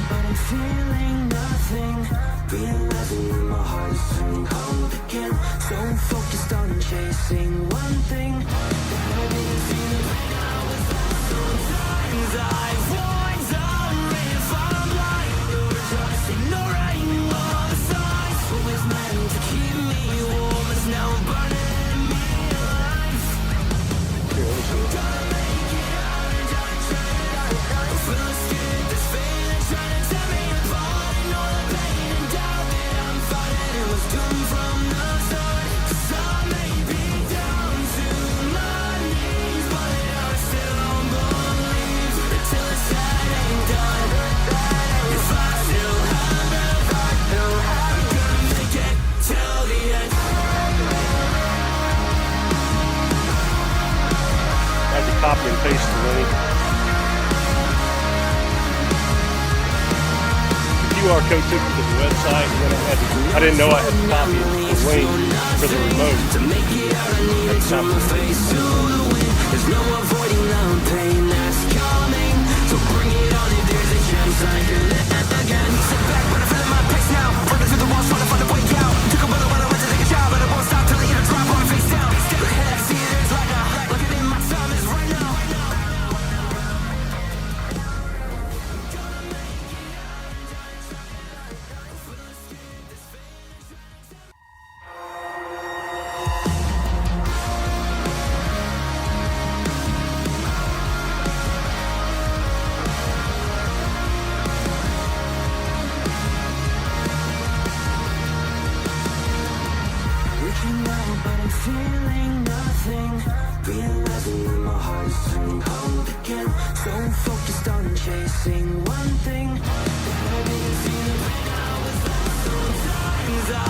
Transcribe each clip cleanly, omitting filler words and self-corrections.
out, but I'm feeling nothing. Realizing that my heart is turning cold again. So focused on chasing one thing. I didn't see the pain I was lost. Sometimes I wonder if I'm blind or just ignoring all the signs. What was meant to keep me warm is now burning me alive. I'm gonna make it out and I feel scared, this feeling trying to tear me apart. And all the pain and doubt that I'm fighting, it was doomed from the start. 'Cause I may be down to my knees, but I still don't believe until it's said and done. If I still have breath, I'm gonna make it till the end. I had to copy and paste the link. QR code took me to the website, and then I didn't know I had to copy the link for the remote. To make it out, I need to turn my face to the wind. There's no avoiding the pain that's coming. So bring it on if there's a chance I can live again. Sit back, but I feel in my pace now. Running through the walls, trying to find a way out. Took a bullet when I went to take a job, but I won't stop till I hit a drop on face down. Look ahead, I see it, it's like look at it, my time is right now. Reaching out, but I'm feeling nothing. Realizing that my heart is turning cold again. So focused on chasing one thing. I didn't see the pain I was lost. Sometimes I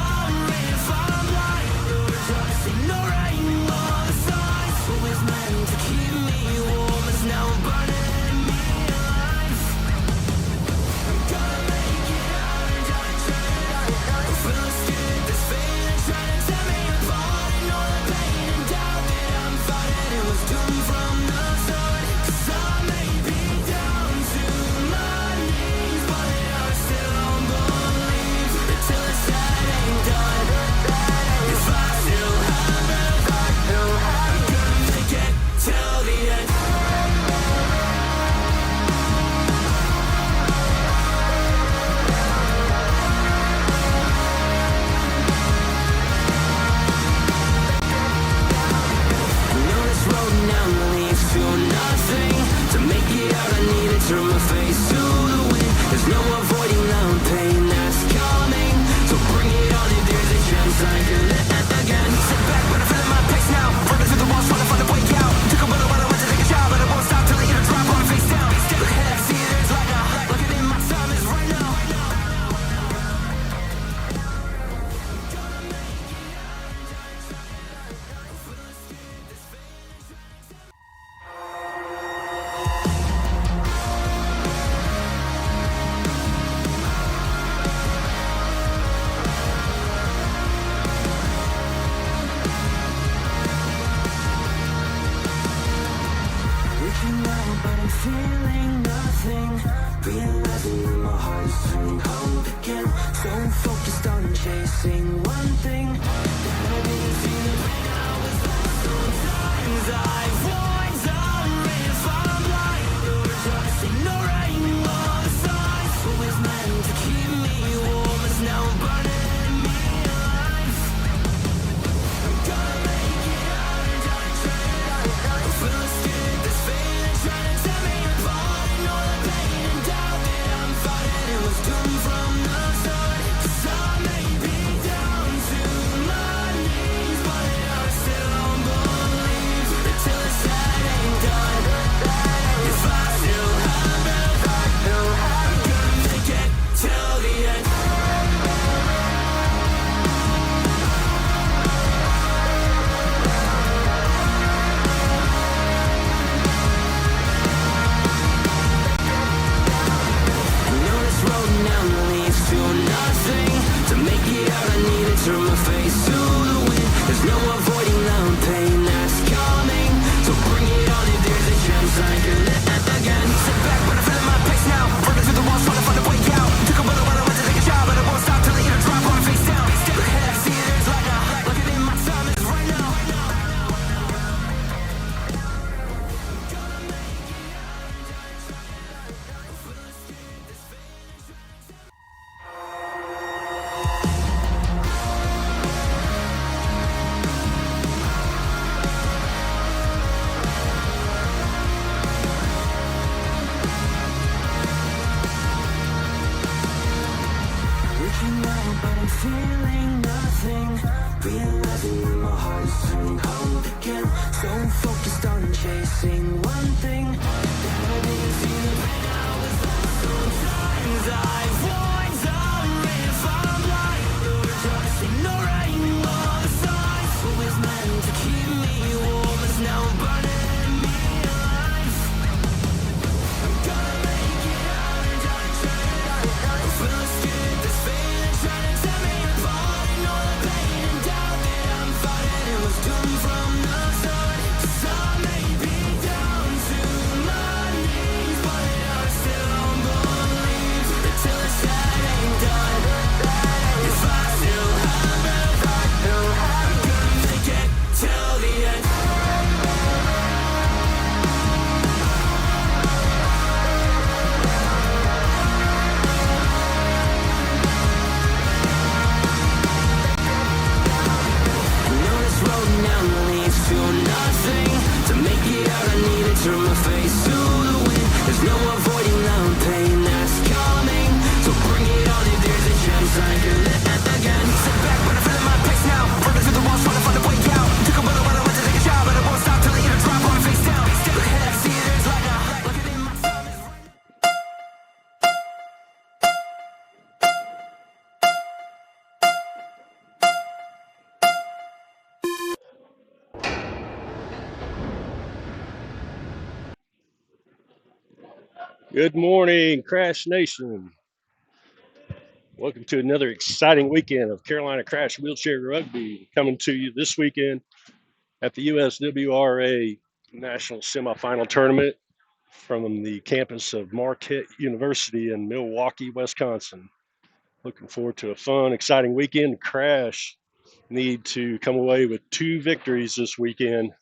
wonder if I'm blind or just ignoring all the signs. What was meant to keep me warm is now burning me alive. I'm gonna make it out and I feel scared, this feeling trying to tear me apart. And all the pain and doubt that I'm fighting, it was doomed from the start. 'Cause I may be down to my knees, but I still don't believe until it's said and done. If I still have breath, I'm gonna make it till the end. This road now leads to nothing. To make it out, I need to turn my face to the wind. There's no avoiding the pain that's coming. So bring it on if there's a chance I can live again. Sit back, but I feel in my pace now. Running through the walls, trying to find a way out. Took a bullet when I went to take a job, but I won't stop till I hit a drop on face down. Look ahead, I see it, it's like look at it, my time is right now. Reaching out, but I'm feeling nothing. Realizing that my heart is turning cold again. So focused on chasing one thing. I didn't see the pain I was lost. Sometimes I wonder if I'm blind or just ignoring all the signs. What was meant to keep me warm is now burning me alive. I'm gonna make it out and I feel scared, this feeling trying to tear me apart. And all the pain and doubt that I'm fighting, it was doomed from the start. 'Cause I may be down to my knees, but I still don't believe until it's said feeling nothing. Realizing that my heart's turning cold again. So focused on chasing one thing that I didn't see the pain I was lost. Sometimes I wonder if I'm blind or just ignoring all the signs. What was meant to keep me warm is now burning me alive. I'm gonna make it out and try it. I'm feeling scared, this feeling trying to tear me apart. And all the pain and doubt that I'm fighting, it was doomed from the start. 'Cause I may be down to my knees, but I still believe that till it's said ain't done. If I still have breath, I'm gonna make it till the end. Know this road now leads to nothing. To make it out, I need to turn my face to the wind. There's no avoiding the pain that's coming. So bring it on if there's a chance I can live again. Sit back, but I'm feeling my pace now. Running through the walls, trying to find a way out. Took a while when I went to take a shot, but I won't stop till I hit a drop on face down. Look ahead, I see there's light now. Looking in my time is right. Good morning, Crash Nation. Welcome to another exciting weekend of Carolina Crash Wheelchair Rugby, coming to you this weekend at the USWRA National Semifinal Tournament from the campus of Marquette University in Milwakee, Wisconsin. Looking forward to a fun, exciting weekend. Crash need to come away with 2 victories this weekend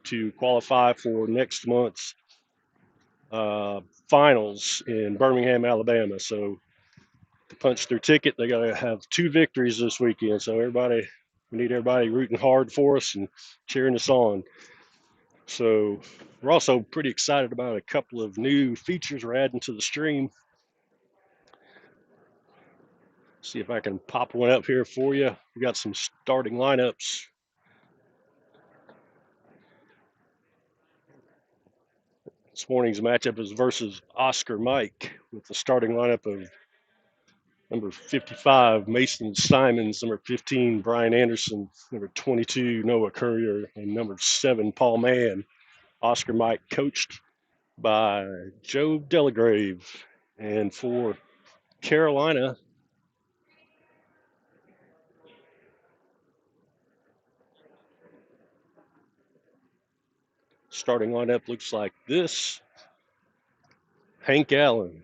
to qualify for next month's finals in Birmingham, Alabama. So to punch their ticket, they got to have 2 victories this weekend. So we need everybody rooting hard for us and cheering us on. So we're also pretty excited about a couple of new features we're adding to the stream. See if I can pop one up here for you. We got some starting lineups. This morning's matchup is versus Oscar Mike with the starting lineup of number 55, Mason Simons, number 15, Brian Anderson, number 22, Noah Courier, and number 7, Paul Mann. Oscar Mike coached by Joe Delagrave. And for Carolina, starting lineup looks like this. Hank Allen,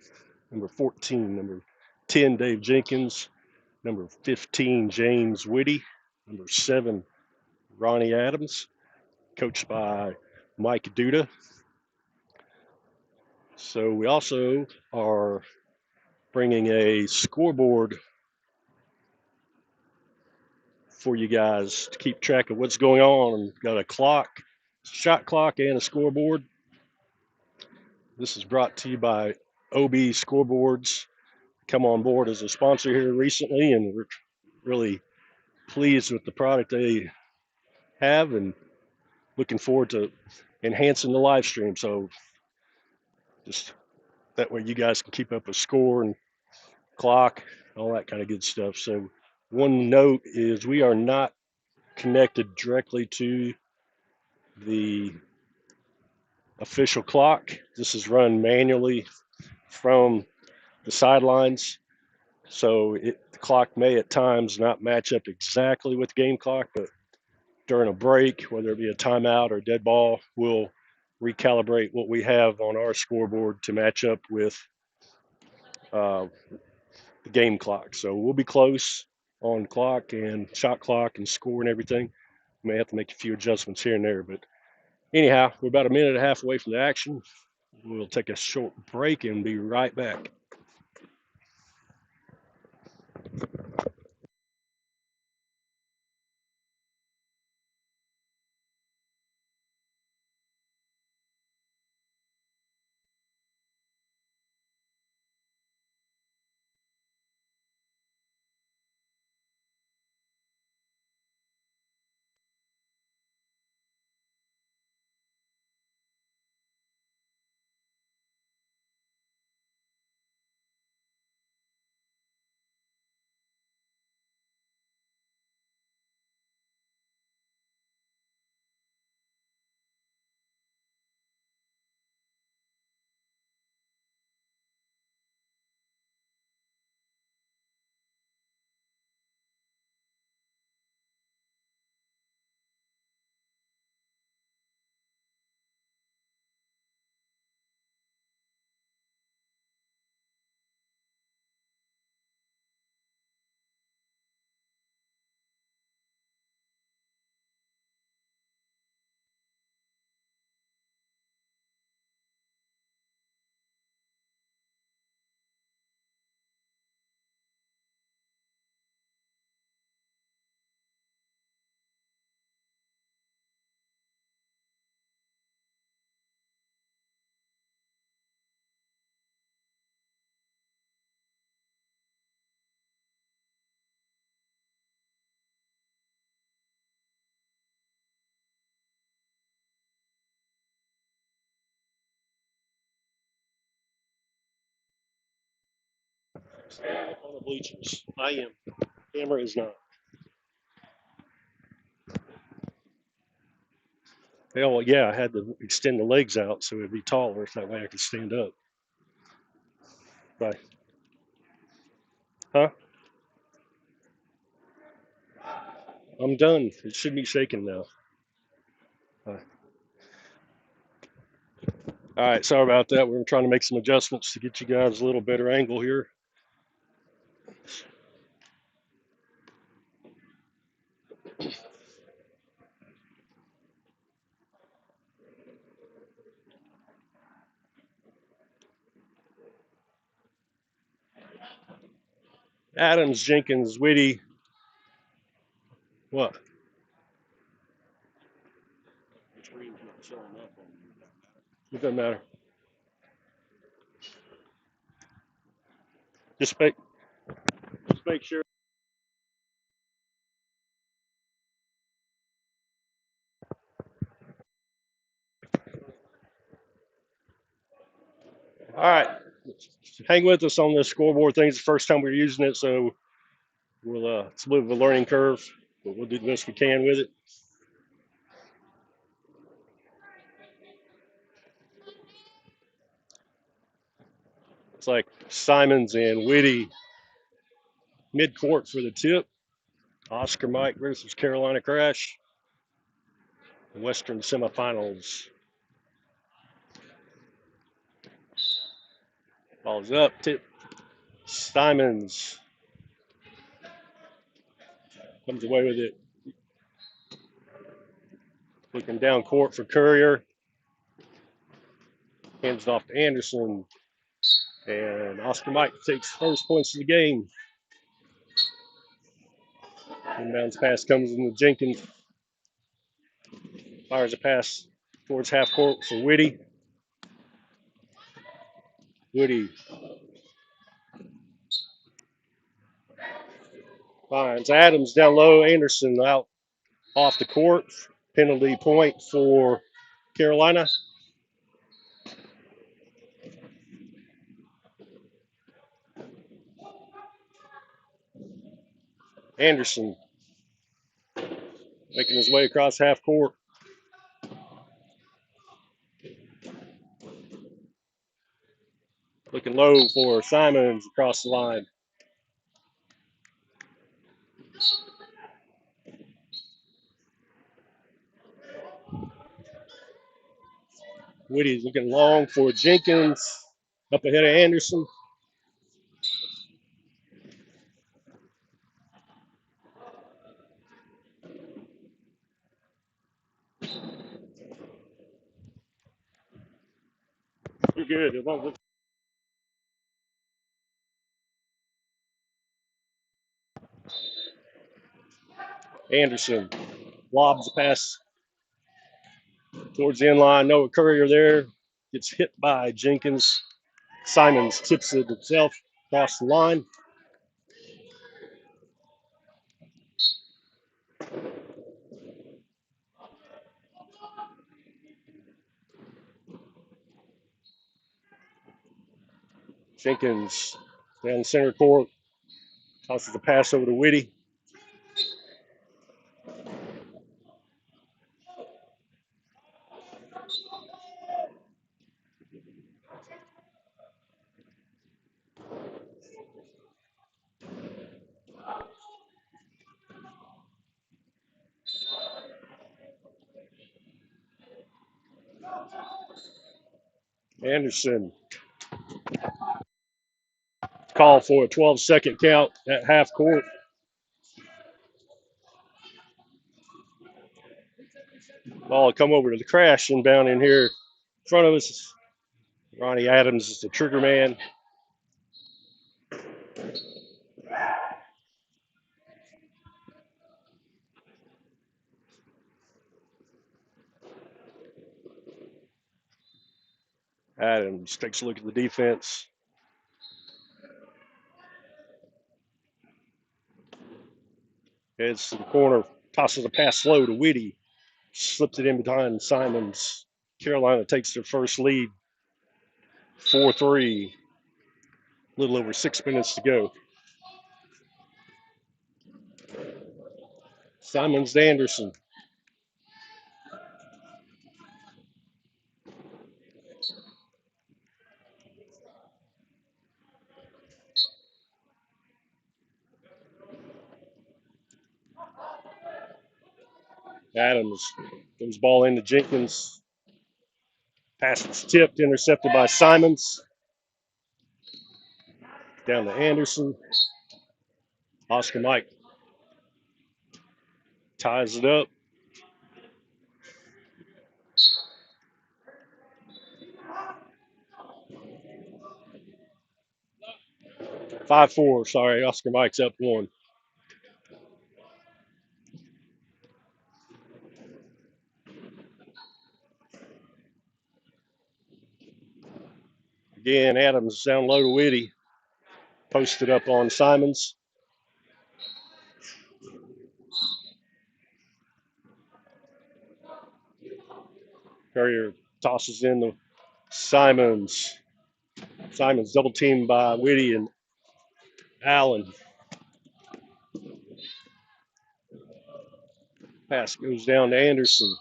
number 14, number 10, Dave Jenkins, number 15, James Whitty, number 7, Ronnie Adams, coached by Mike Duda. So we also are bringing a scoreboard for you guys to keep track of what's going on. We've got a clock, shot clock, and a scoreboard. This is brought to you by OB Scoreboards. Come on board as a sponsor here recently, and we're really pleased with the product they have and looking forward to enhancing the live stream. So just that way you guys can keep up a score and clock, all that kind of good stuff. So one note is we are not connected directly to the official clock. This is run manually from the sidelines. So the clock may at times not match up exactly with the game clock, but during a break, whether it be a timeout or dead ball, we'll recalibrate what we have on our scoreboard to match up with the game clock. So we'll be close on clock and shot clock and score and everything. We may have to make a few adjustments here and there, but anyhow, we're about a minute and a half away from the action. We'll take a short break and be right back. Standing up on the bleachers. I am. Camera is not. Well, yeah, I had to extend the legs out so it'd be taller. That way I could stand up. Right. Huh? I'm done. It should be shaking now. Uh, all right, sorry about that. We're trying to make some adjustments to get you guys a little better angle here. Adams, Jenkins, Whitty. What? It doesn't matter. Just make sure. All right, hang with us on this scoreboard thing. It's the first time we're using it, so it's a bit of a learning curve, but we'll do the best we can with it. It's like Simons and Whitty mid-court for the tip. Oscar Mike versus Carolina Crash. Western semifinals. Ball's up, tip. Simons comes away with it. Looking down court for Courier. Hands it off to Anderson. And Oscar Mike takes first points of the game. Inbounds pass comes in the Jenkins. Fires a pass towards half court for Whitty. Whitty finds Adams down low. Anderson out off the court. Penalty point for Carolina. Anderson making his way across half court. Looking low for Simons across the line. Whitty's looking long for Jenkins. Up ahead of Anderson. You're good. It won't look. Anderson lobs the pass towards the end line. Noah Courier there. Gets hit by Jenkins. Simons tips it himself across the line. Jenkins down the center court. Tosses the pass over to Whitty. Anderson call for a 12-second count at half court. Ball will come over to the Crash inbound in here in front of us. Ronnie Adams is the trigger man. Adams takes a look at the defense. Heads to the corner, tosses a pass slow to Whitty. Slipped it in behind Simons. Carolina takes their first lead, 4-3. A little over 6 minutes to go. Simons to Anderson. Adams goes ball into Jenkins. Pass is tipped, intercepted by Simons. Down to Anderson. Oscar Mike ties it up. Five four. Sorry, Oscar Mike's up one. Again, Adams down low to Whitty. Posted up on Simons. Courier tosses in the Simons. Simons double teamed by Whitty and Allen. Pass goes down to Anderson.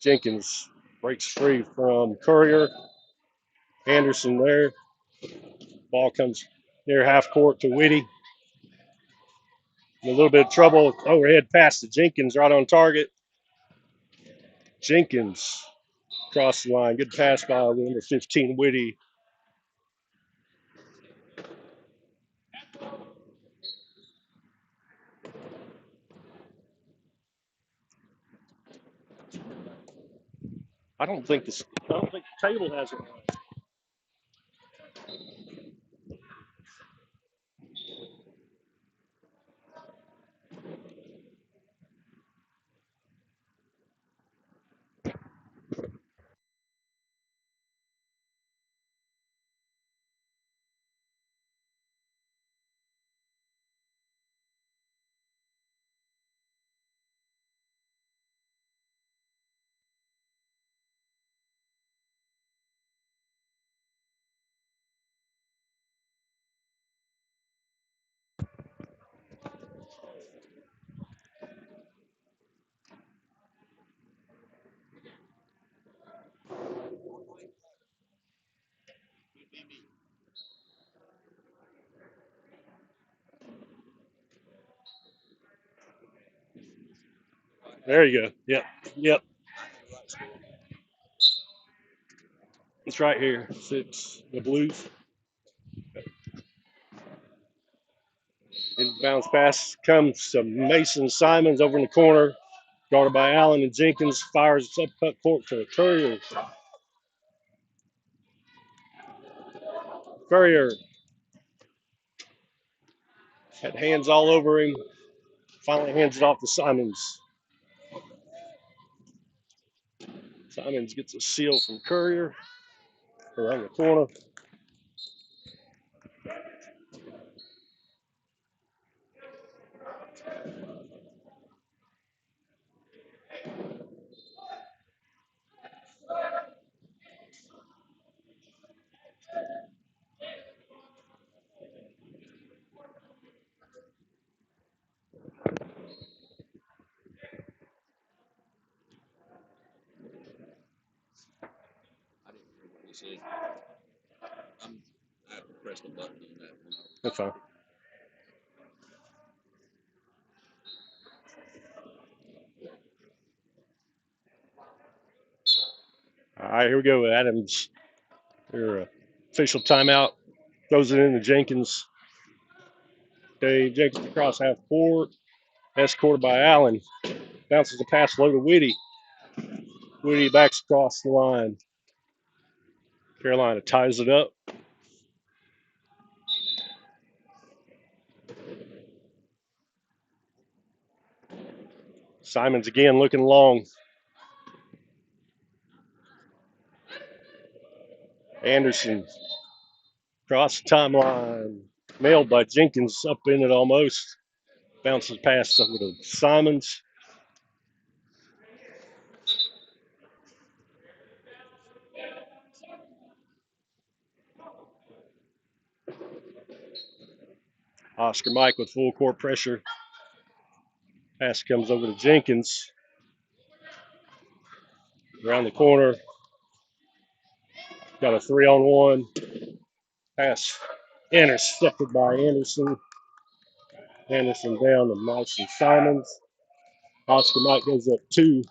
Jenkins breaks free from Courier. Anderson there. Ball comes near half court to Whitty. In a little bit of trouble. Overhead pass to Jenkins right on target. Jenkins across the line. Good pass by number 15, Whitty. I don't think the table has it. There you go. Yep. It's right here. It's the Blues. Inbounds pass comes to Mason Simons over in the corner. Guarded by Allen and Jenkins. Fires up cut court to Courier. Courier had hands all over him. Finally hands it off to Simons. Simons gets a seal from Courier around the corner. That's fine. All right, here we go. Adams, your official timeout. Throws it into Jenkins. Okay, Jenkins across half court. Escorted by Allen. Bounces the pass low to Whitty. Whitty backs across the line. Carolina ties it up. Simons again looking long. Anderson across the timeline. Nailed by Jenkins up in it almost. Bounces past over to Simons. Oscar Mike with full court pressure. Pass comes over to Jenkins. Around the corner. Got a 3-on-1. Pass intercepted by Anderson. Anderson down to Marshall Simons. Oscar Mike goes up 2.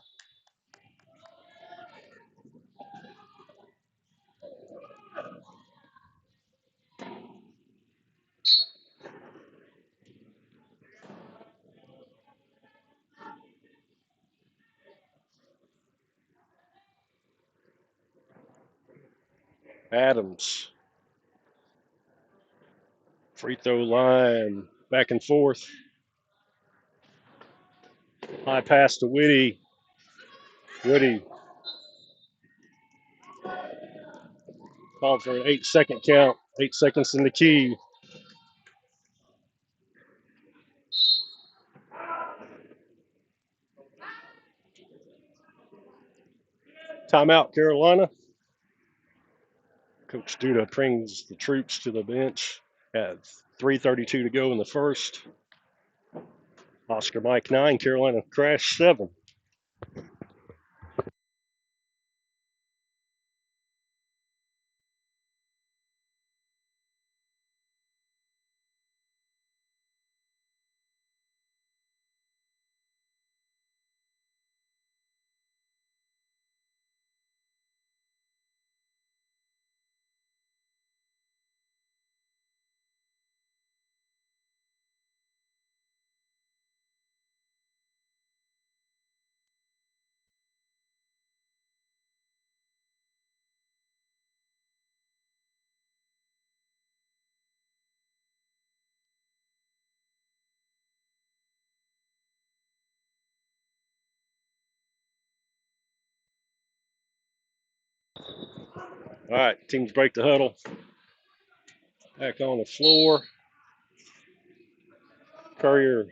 Adams. Free throw line. Back and forth. High pass to Whitty. Whitty called for an 8-second count. 8 seconds in the key. Timeout, Carolina. Coach Duda brings the troops to the bench at 3:32 to go in the first. Oscar Mike 9, Carolina Crash 7. All right, teams break the huddle. Back on the floor. Courier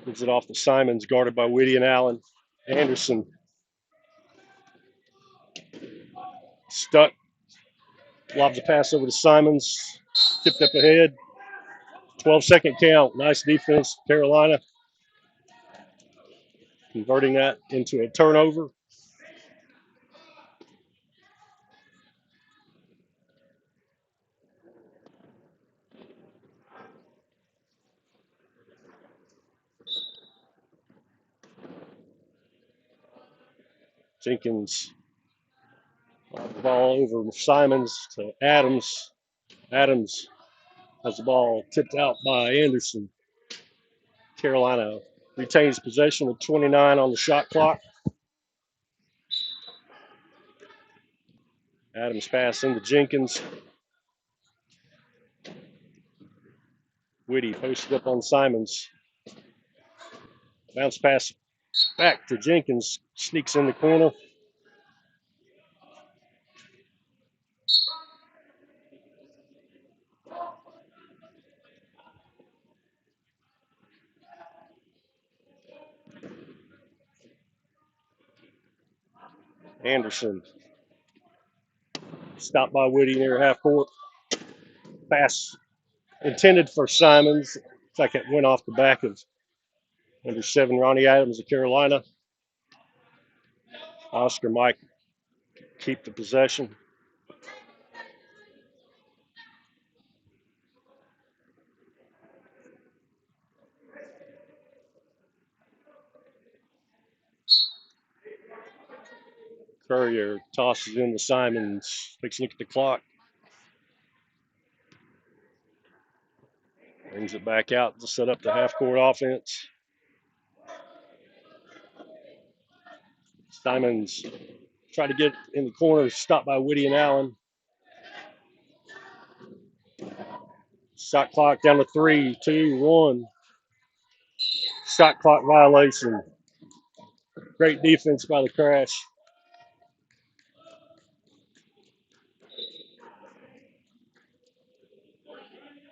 gives it off to Simons, guarded by Whitty and Allen. Anderson stuck. Lobs a pass over to Simons. Tipped up ahead. 12-second count. Nice defense, Carolina. Converting that into a turnover. Jenkins the ball over Simons to Adams. Adams has the ball tipped out by Anderson. Carolina retains possession with 29 on the shot clock. Adams pass into Jenkins. Whitty posted up on Simons. Bounce pass back to Jenkins. Sneaks in the corner. Anderson. Stopped by Whitty near half court. Pass intended for Simons. Looks like it went off the back of number 7, Ronnie Adams of Carolina. Oscar Mike keep the possession. Courier tosses into Simons. Takes a look at the clock. Brings it back out to set up the half-court offense. Simons try to get in the corner, stopped by Whitty and Allen. Shot clock down to 3, 2, 1. Shot clock violation. Great defense by the Crash.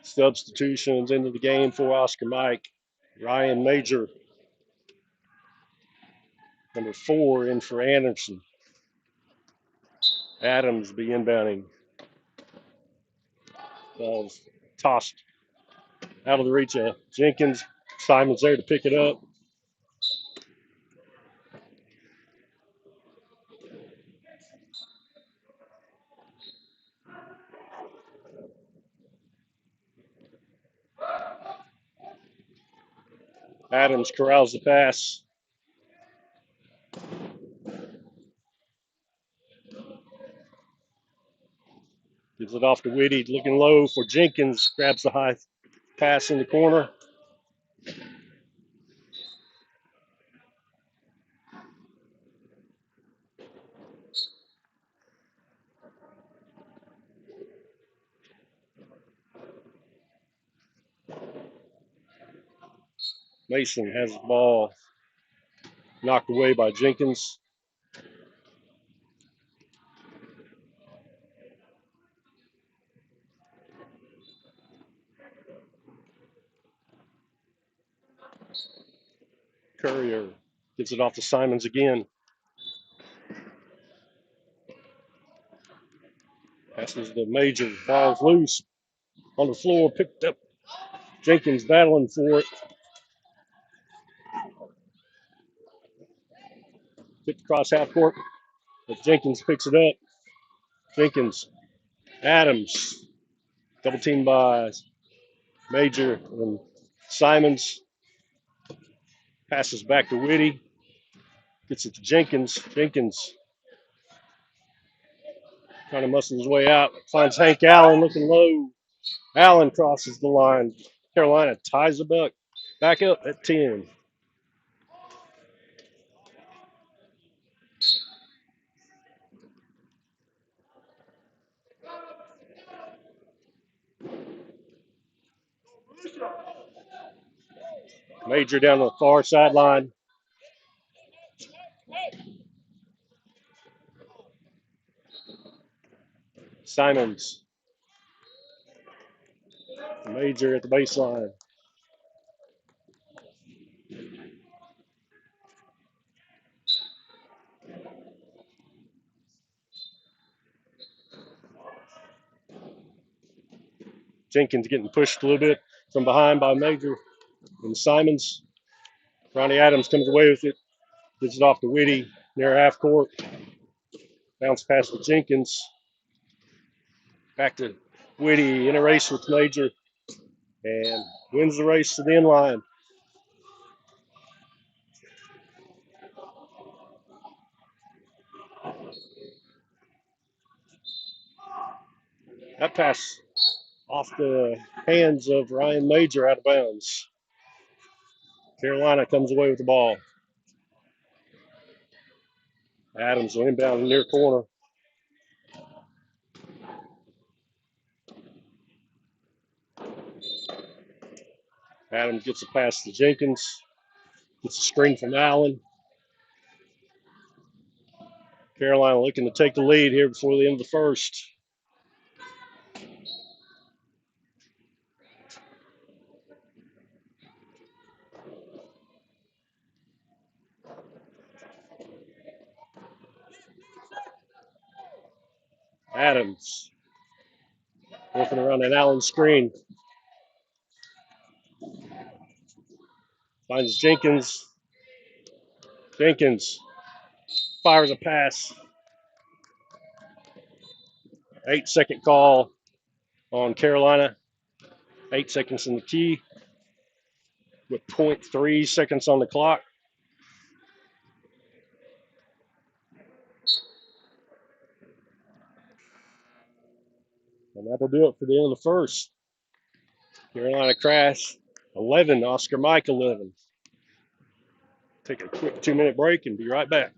Substitutions into the game for Oscar Mike. Ryan Major, number 4, in for Anderson. Adams be inbounding. Ball's tossed out of the reach of Jenkins. Simon's there to pick it up. Adams corrals the pass. Gives it off to Whitty, looking low for Jenkins. Grabs the high pass in the corner. Mason has the ball knocked away by Jenkins. Courier gets it off to Simons again. Passes the Major. Ball's loose on the floor. Picked up. Jenkins battling for it. Kicked across half court. But Jenkins picks it up. Jenkins. Adams. Double team by Major and Simons. Passes back to Whitty. Gets it to Jenkins. Jenkins trying to muscle his way out. Finds Hank Allen looking low. Allen crosses the line. Carolina ties the buck. Back up at 10. Major down the far sideline. Simons. Major at the baseline. Jenkins getting pushed a little bit from behind by Major and Simons. Ronnie Adams comes away with it. Gets it off to Whitty near half court. Bounce pass to Jenkins. Back to Whitty in a race with Major and wins the race to the end line. That pass off the hands of Ryan Major out of bounds. Carolina comes away with the ball. Adams will inbound in near corner. Adams gets a pass to Jenkins. Gets a screen from Allen. Carolina looking to take the lead here before the end of the first. Adams working around an Allen screen. Finds Jenkins. Jenkins fires a pass. 8-second call on Carolina. 8 seconds in the key with 0.3 seconds on the clock. And that'll do it for the end of the first. Carolina Crash 11, Oscar Mike 11. Take a quick 2-minute break and be right back.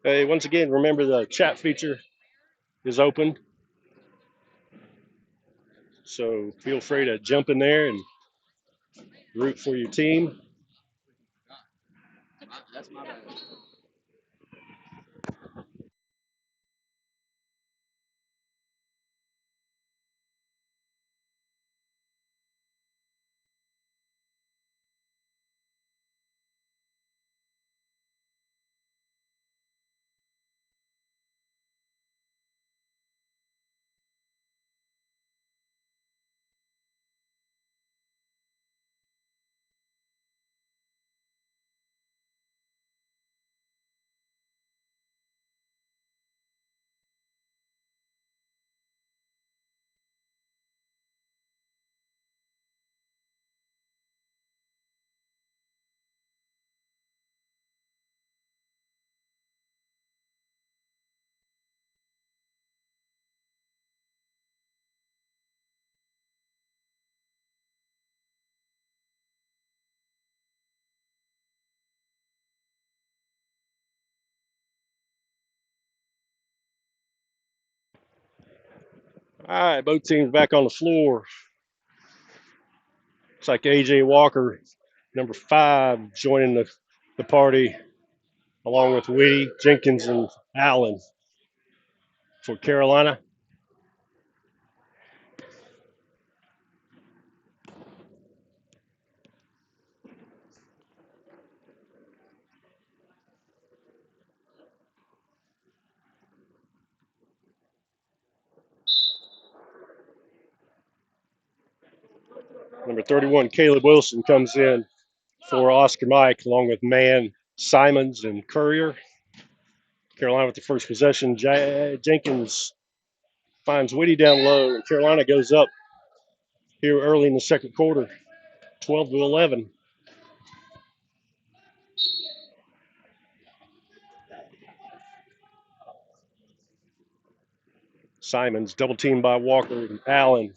Hey, once again, remember the chat feature is open, so feel free to jump in there and root for your team. All right, both teams back on the floor. Looks like AJ Walker, number 5, joining the party along with Whitty, Jenkins, and Allen for Carolina. Number 31, Caleb Wilson, comes in for Oscar Mike, along with Mann, Simons, and Courier. Carolina with the first possession. Jenkins finds Whitty down low, and Carolina goes up here early in the second quarter, 12-11. Simons double teamed by Walker, and Allen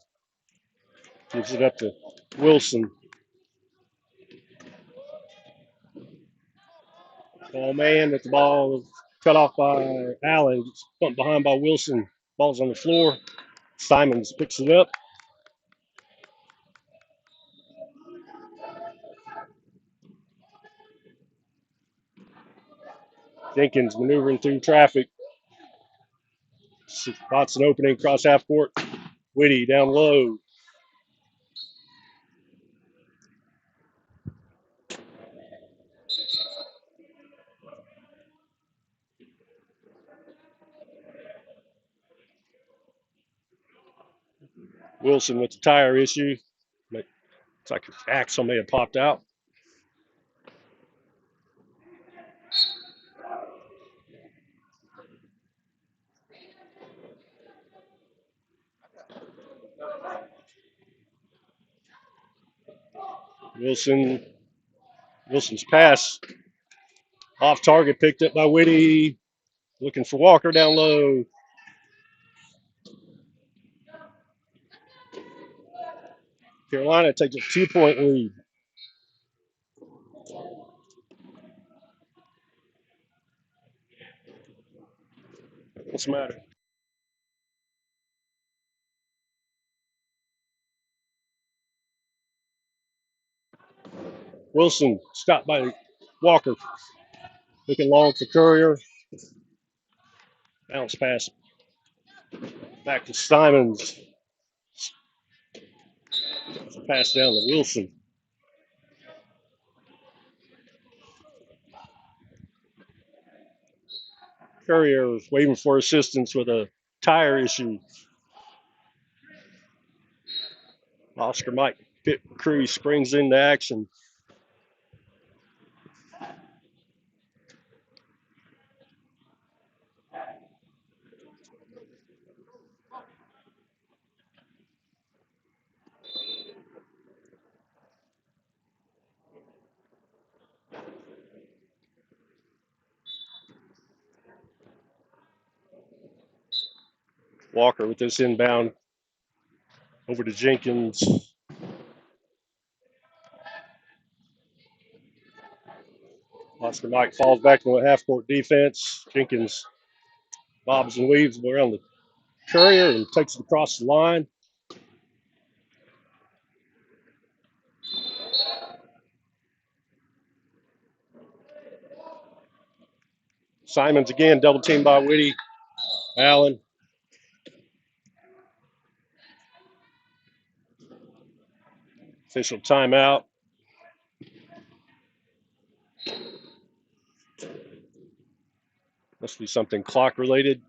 gives it up to Wilson. Oh man, with the ball cut off by Allen, gets bumped behind by Wilson. Ball's on the floor. Simons picks it up. Jenkins maneuvering through traffic. Spots an opening across half court. Whitty down low. Wilson with the tire issue. It's like an axle may have popped out. Wilson's pass off target, picked up by Whitty. Looking for Walker down low. Carolina takes a 2-point lead. What's the matter? Wilson stopped by Walker. Looking long for Courier. Bounce pass back to Simons. Pass down to Wilson. Courier was waiting for assistance with a tire issue. Oscar Mike pit crew springs into action. Walker with this inbound over to Jenkins. Oscar Mike falls back to a half-court defense. Jenkins bobs and weaves around the Courier and takes it across the line. Simons again, double teamed by Whitty. Allen. Official timeout. Must be something clock related.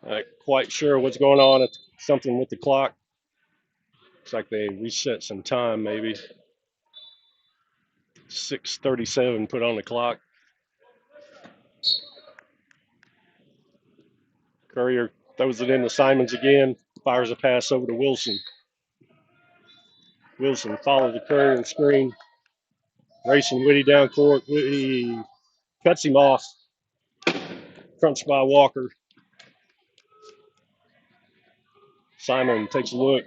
Not quite sure what's going on. It's something with the clock. Looks like they reset some time, maybe. 6:37 put on the clock. Courier throws it into Simons again. Fires a pass over to Wilson. Wilson follows the Courier and screen. Racing Whitty down court. Whitty cuts him off. Crunched by Walker. Simon takes a look.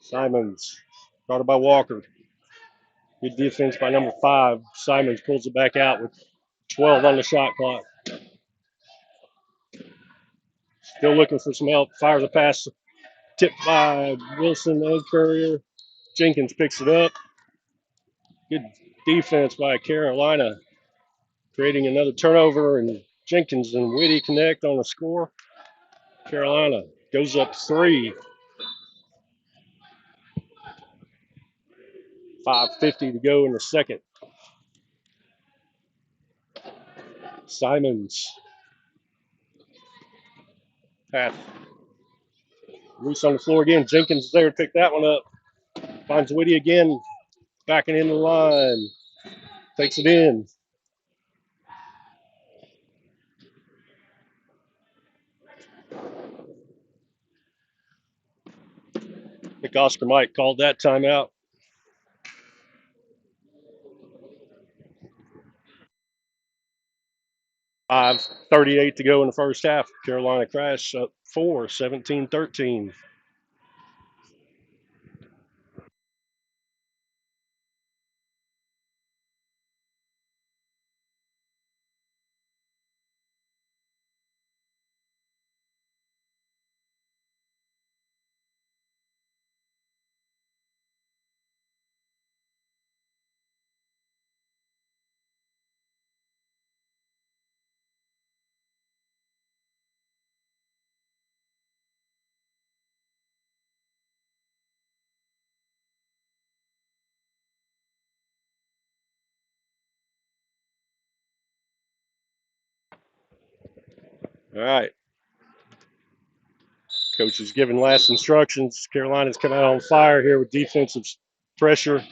Simons guarded by Walker. Good defense by number 5. Simons pulls it back out with 12 on the shot clock. Still looking for some help. Fires a pass. Tipped by Wilson and Courier. Jenkins picks it up. Good defense by Carolina. Creating another turnover, and Jenkins and Whitty connect on the score. Carolina goes up 3. 5:50 to go in the second. Simons. Pass. Loose on the floor again. Jenkins is there to pick that one up. Finds Whitty again. Backing in the line. Takes it in. I think Oscar Mike called that timeout. $5:38 to go in the first half. Carolina Crash up 4, 17-13. All right. Coach is giving last instructions. Carolina's come out on fire here with defensive pressure,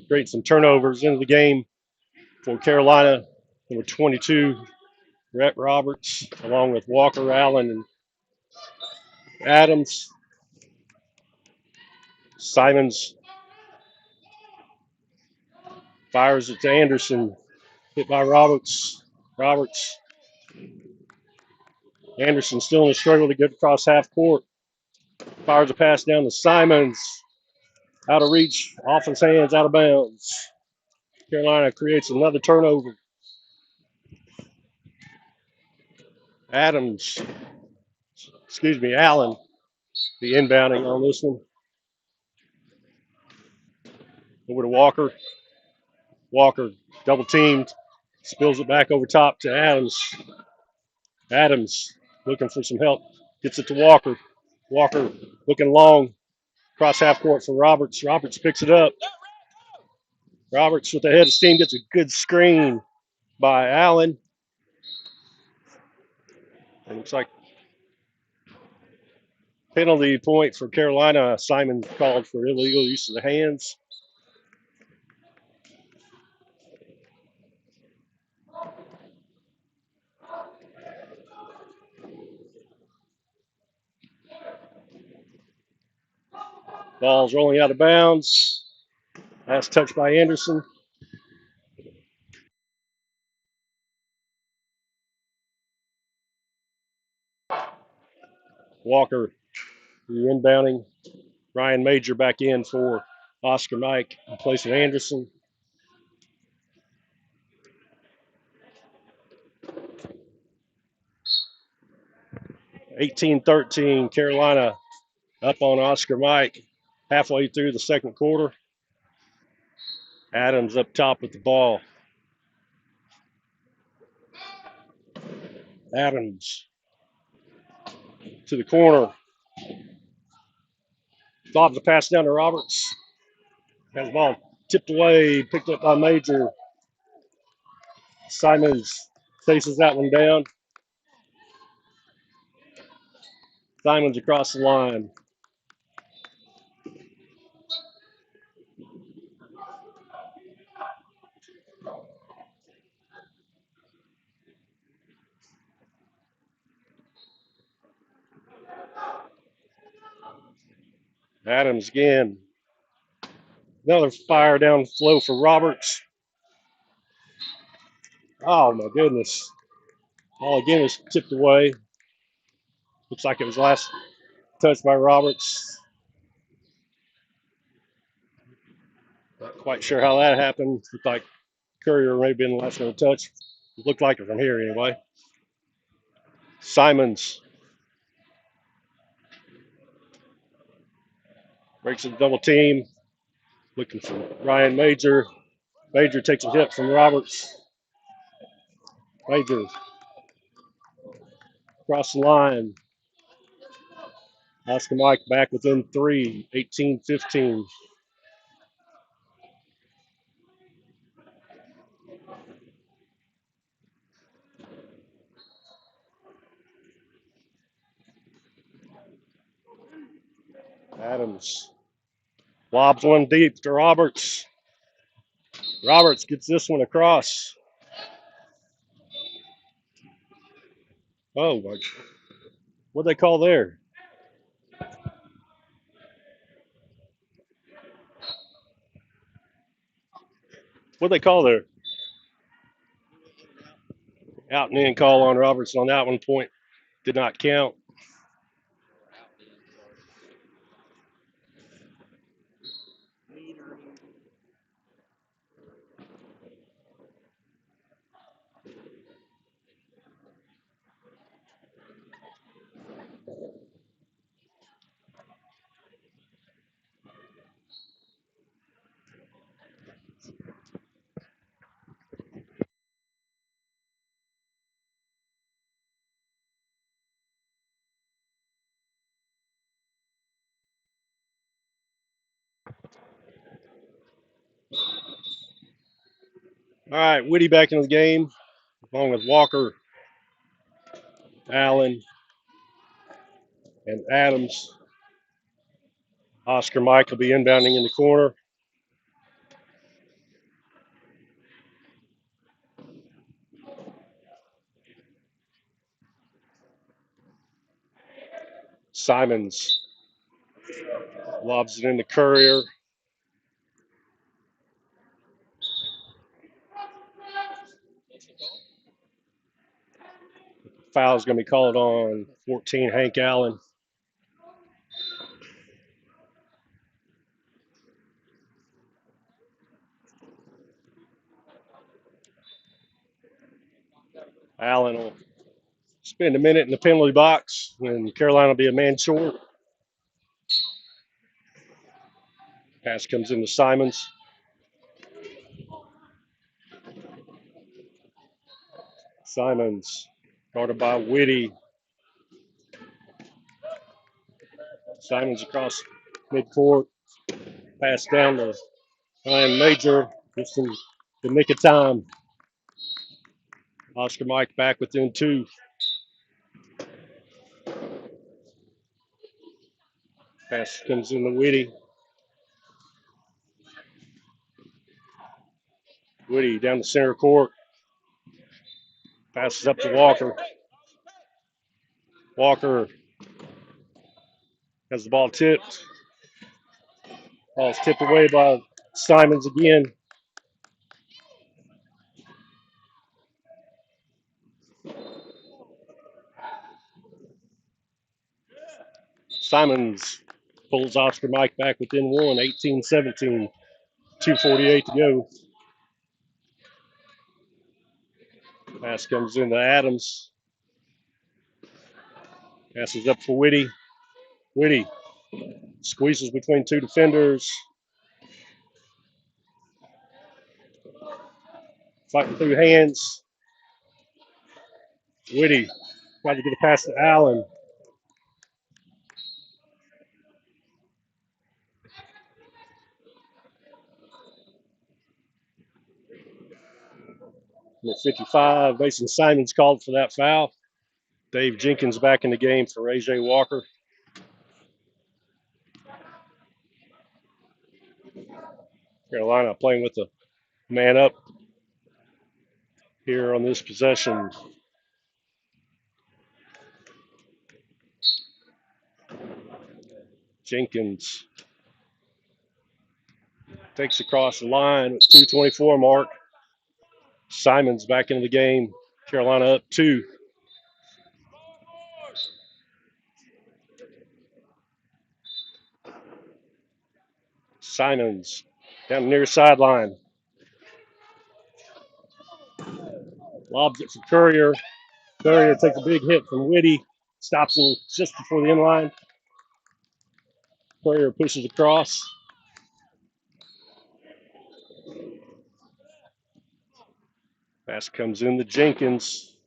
creating some turnovers into the game for Carolina. Number 22, Rhett Roberts, along with Walker, Allen, and Adams. Simons fires it to Anderson, hit by Roberts. Anderson still in a struggle to get across half court. Fires a pass down to Simons. Out of reach, off his hands, out of bounds. Carolina creates another turnover. Allen, the inbounding on this one. Over to Walker. Walker double teamed, spills it back over top to Adams. Adams looking for some help, gets it to Walker. Walker looking long, cross half court for Roberts. Roberts picks it up. Roberts with the head of steam gets a good screen by Allen. It looks like penalty point for Carolina. Simon called for illegal use of the hands. Ball's rolling out of bounds. Last touch by Anderson. Walker, the inbounding. Ryan Major back in for Oscar Mike in place of Anderson. (18-13), Carolina up on Oscar Mike halfway through the second quarter. Adams up top with the ball. Adams to the corner. Lobs the pass down to Roberts. Has the ball tipped away, picked up by Major. Simons chases that one down. Simons across the line. Adams again. Another fire down flow for Roberts. Oh my goodness. Ball again is tipped away. Looks like it was last touched by Roberts. Not quite sure how that happened. Looked like Courier may have been the last one to touch. It looked like it from here anyway. Simons breaks a double team. Looking for Ryan Major. Major takes a hit from Roberts. Major across the line. Oscar Mike back within 3, 18-15. Adams lobs one deep to Roberts. Roberts gets this one across. Oh, what'd they call there? What'd they call there? Out and in call on Roberts on that one. Point did not count. All right, Whitty back in the game, along with Walker, Allen, and Adams. Oscar Mike will be inbounding in the corner. Simons lobs it into Courier. Foul's going to be called on 14, Hank Allen. Allen will spend a minute in the penalty box, and Carolina will be a man short. Pass comes into Simons. Simons guarded by Whitty. Simons across midcourt. Pass down to Ryan Major. Just in the nick of time. Oscar Mike back within 2. Pass comes into Whitty. Whitty down the center court. Passes up to Walker. Walker has the ball tipped. Ball's tipped away by Simons again. Simons pulls Oscar Mike back within one, 18-17, 2:48 to go. Pass comes into Adams. Passes up for Whitty. Whitty squeezes between two defenders. Fighting through hands. Whitty tried to get a pass to Allen. Number 55, Mason Simons called for that foul. Dave Jenkins back in the game for A.J. Walker. Carolina playing with the man up here on this possession. Jenkins takes across the line with 2:24 mark. Simons back into the game. Carolina up 2. Simons down the near sideline. Lobs it for Courier. Courier takes a big hit from Whitty. Stops him just before the end line. Courier pushes across. Pass comes in to Jenkins.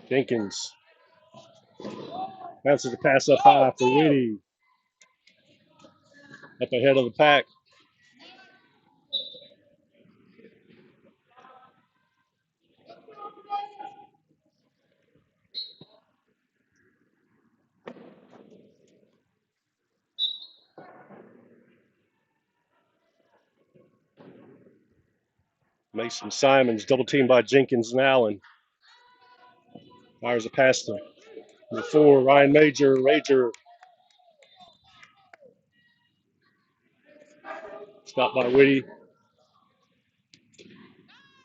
Jenkins bounces the pass up high for Whitty. Up ahead of the pack. Mason Simons double teamed by Jenkins and Allen. Fires a pass to number 4, Ryan Major. Major stopped by Whitty.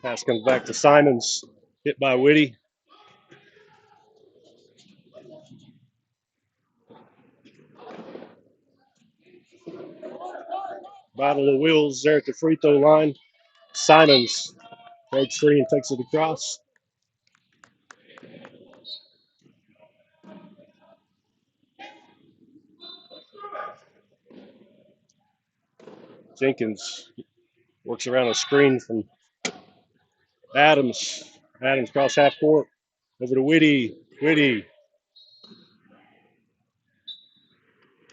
Pass comes back to Simons. Hit by Whitty. Battle of wheels there at the free throw line. Simons breaks free and takes it across. Jenkins works around a screen from Adams. Adams cross half court. Over to Whitty. Whitty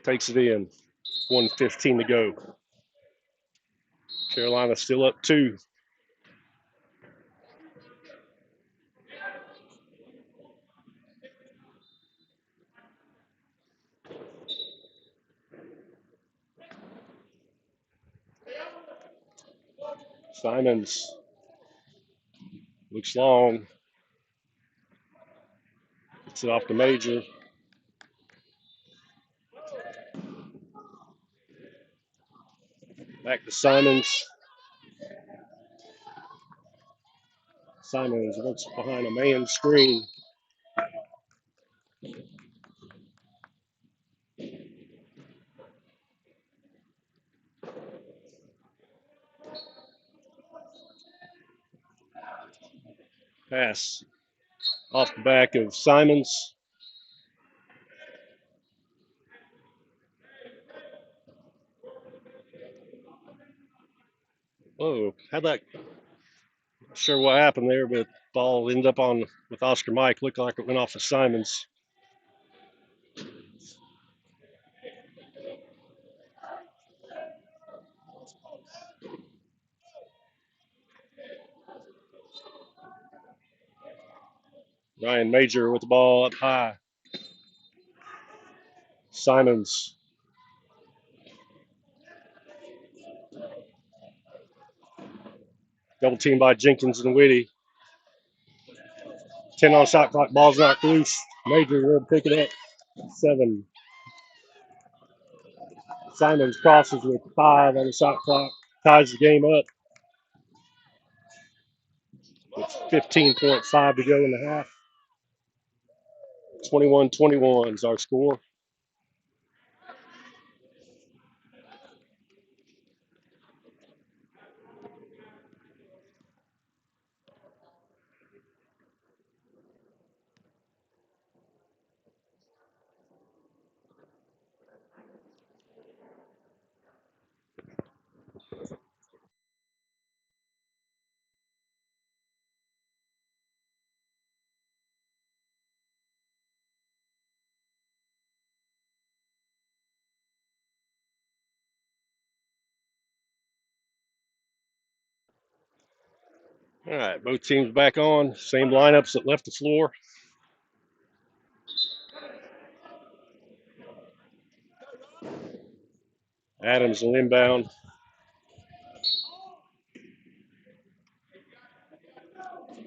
takes it in. 1:15 to go. Carolina still up 2. Simons looks long. Gets it off to Major. Back to Simons. Simons works behind a man screen. Pass off the back of Simons. Oh, how'd that? Not sure what happened there, but ball ended up on with Oscar Mike. Looked like it went off of Simons. Ryan Major with the ball up high. Simons. Double team by Jenkins and Whitty. 10 on shot clock. Ball's knocked loose. Major will pick it up. 7 Simons crosses with 5 on the shot clock, ties the game up with 15.5 to go in the half. 21-21 is our score. All right, both teams back on. Same lineups that left the floor. Adams will inbound.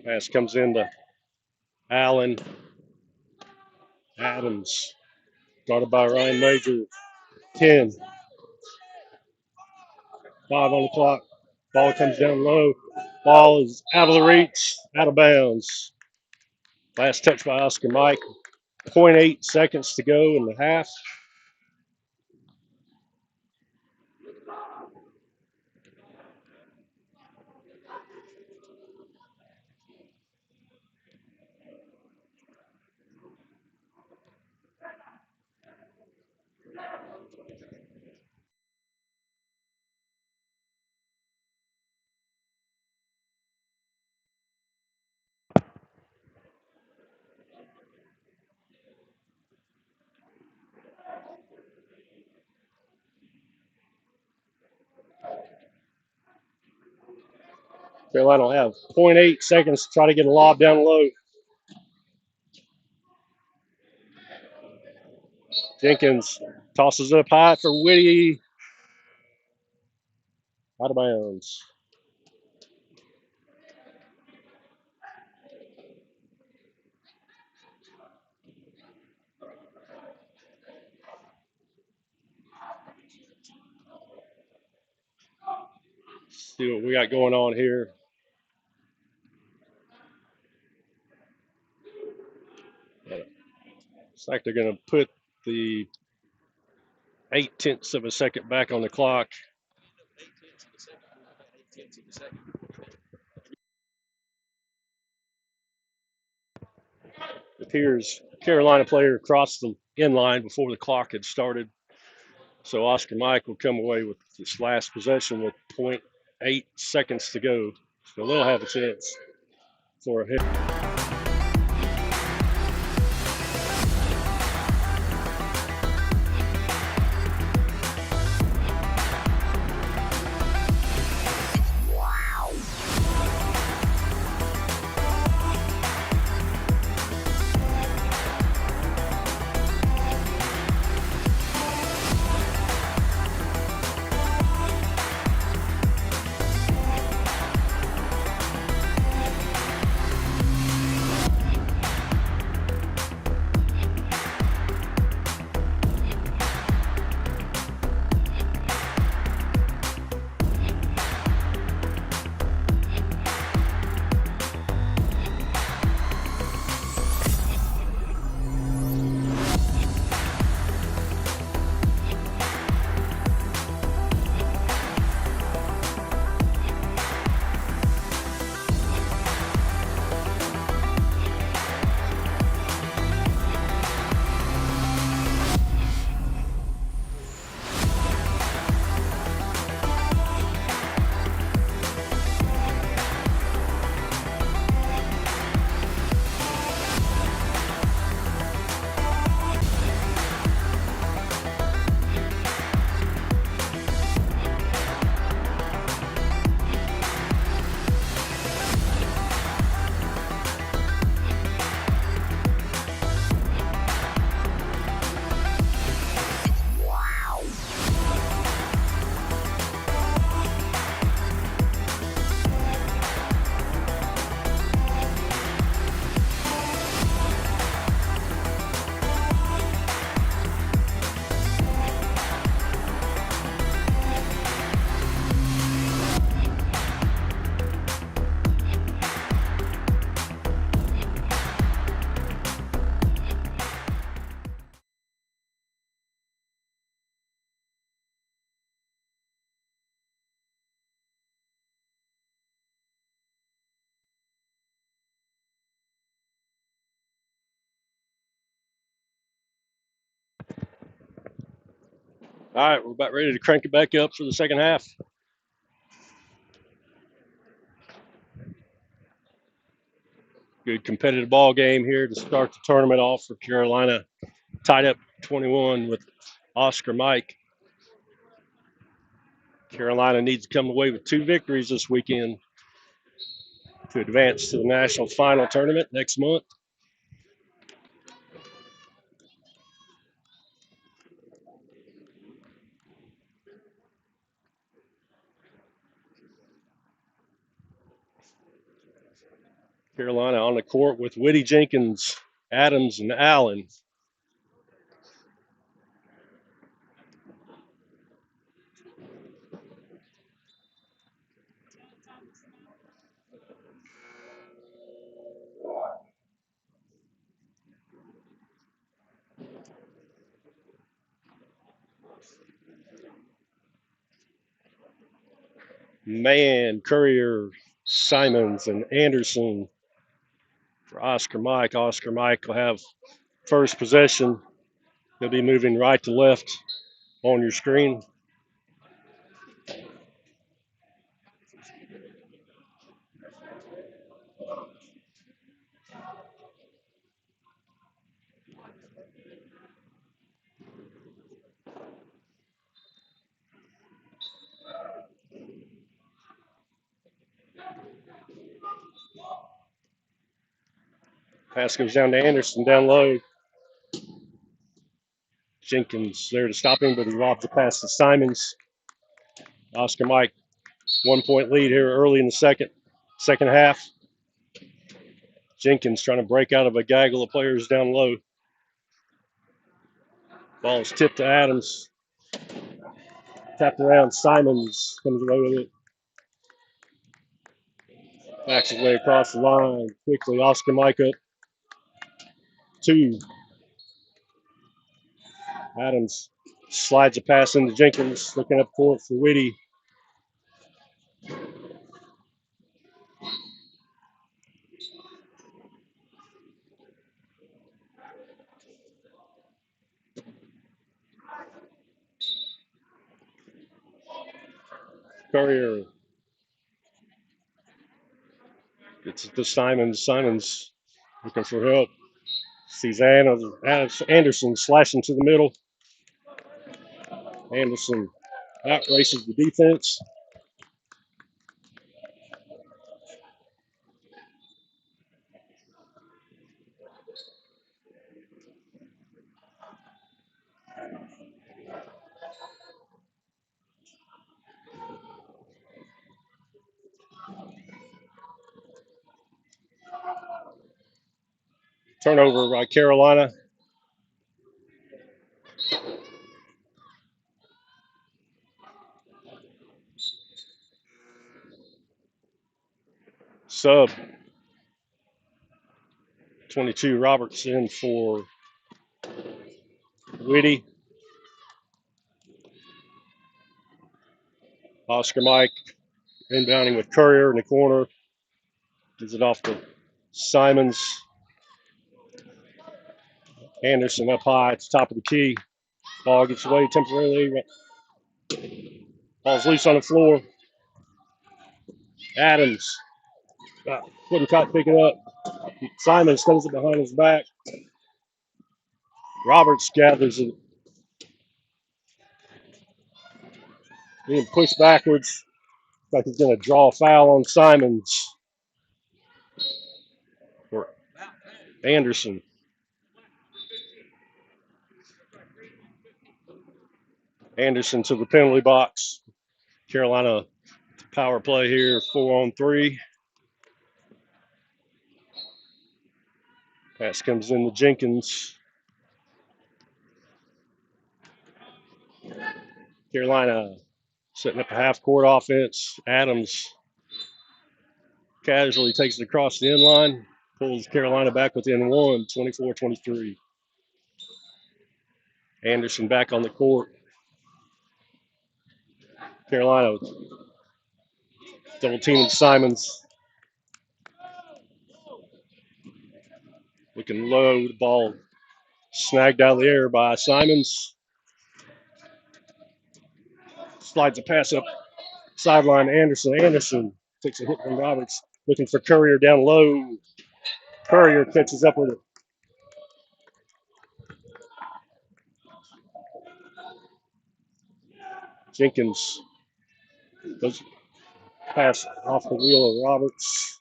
Pass comes into Allen. Adams, guarded by Ryan Major. 10. 5 on the clock. Ball comes down low. Ball is out of the reach, out of bounds. Last touch by Oscar Mike. 0.8 seconds to go in the half. Carolina will have 0.8 seconds to try to get a lob down low. Jenkins tosses it up high for Whitty. Out of bounds. See what we got going on here. Looks like they're going to put the 0.8 of a second back on the clock. Appears Carolina player crossed the inline before the clock had started. So Oscar Mike will come away with this last possession with 0.8 seconds to go. So they'll have a chance for a hit. All right, we're about ready to crank it back up for the second half. Good competitive ball game here to start the tournament off for Carolina. Tied up 21 with Oscar Mike. Carolina needs to come away with 2 victories this weekend to advance to the national final tournament next month. Carolina on the court with Whitty, Jenkins, Adams, and Allen. Mann, Courier, Simons, and Anderson for Oscar Mike. Oscar Mike will have first possession. He'll be moving right to left on your screen. Pass goes down to Anderson, down low. Jenkins there to stop him, but he lobs the pass to Simons. Oscar Mike, 1-point lead here early in the second half. Jenkins trying to break out of a gaggle of players down low. Ball is tipped to Adams. Tapped around. Simons comes away with it. Backs his way across the line. Quickly, Oscar Mike up. 2. Adams slides a pass into Jenkins. Looking up court for Whitty. Courier gets it to Simons. Simons looking for help. Sees Anderson slashing to the middle. Anderson outraces the defense. Turnover by Carolina. Sub 22 Robertson for Whitty. Oscar Mike inbounding with Courier in the corner. Gives it off to Simons. Anderson up high at the top of the key. Ball gets away temporarily. Ball's loose on the floor. Adams couldn't quite pick it up. Simons throws it behind his back. Roberts gathers it. Being pushed backwards. Like he's going to draw a foul on Simons. Or Anderson. Anderson to the penalty box. Carolina power play here, 4-on-3. Pass comes in to Jenkins. Carolina setting up a half-court offense. Adams casually takes it across the end line, pulls Carolina back within 1, 24-23. Anderson back on the court. Carolina double teaming Simons. Looking low, the ball snagged out of the air by Simons. Slides a pass up sideline to Anderson. Anderson takes a hit from Roberts, looking for Courier down low. Courier catches up with it. Jenkins goes pass off the wheel of Roberts.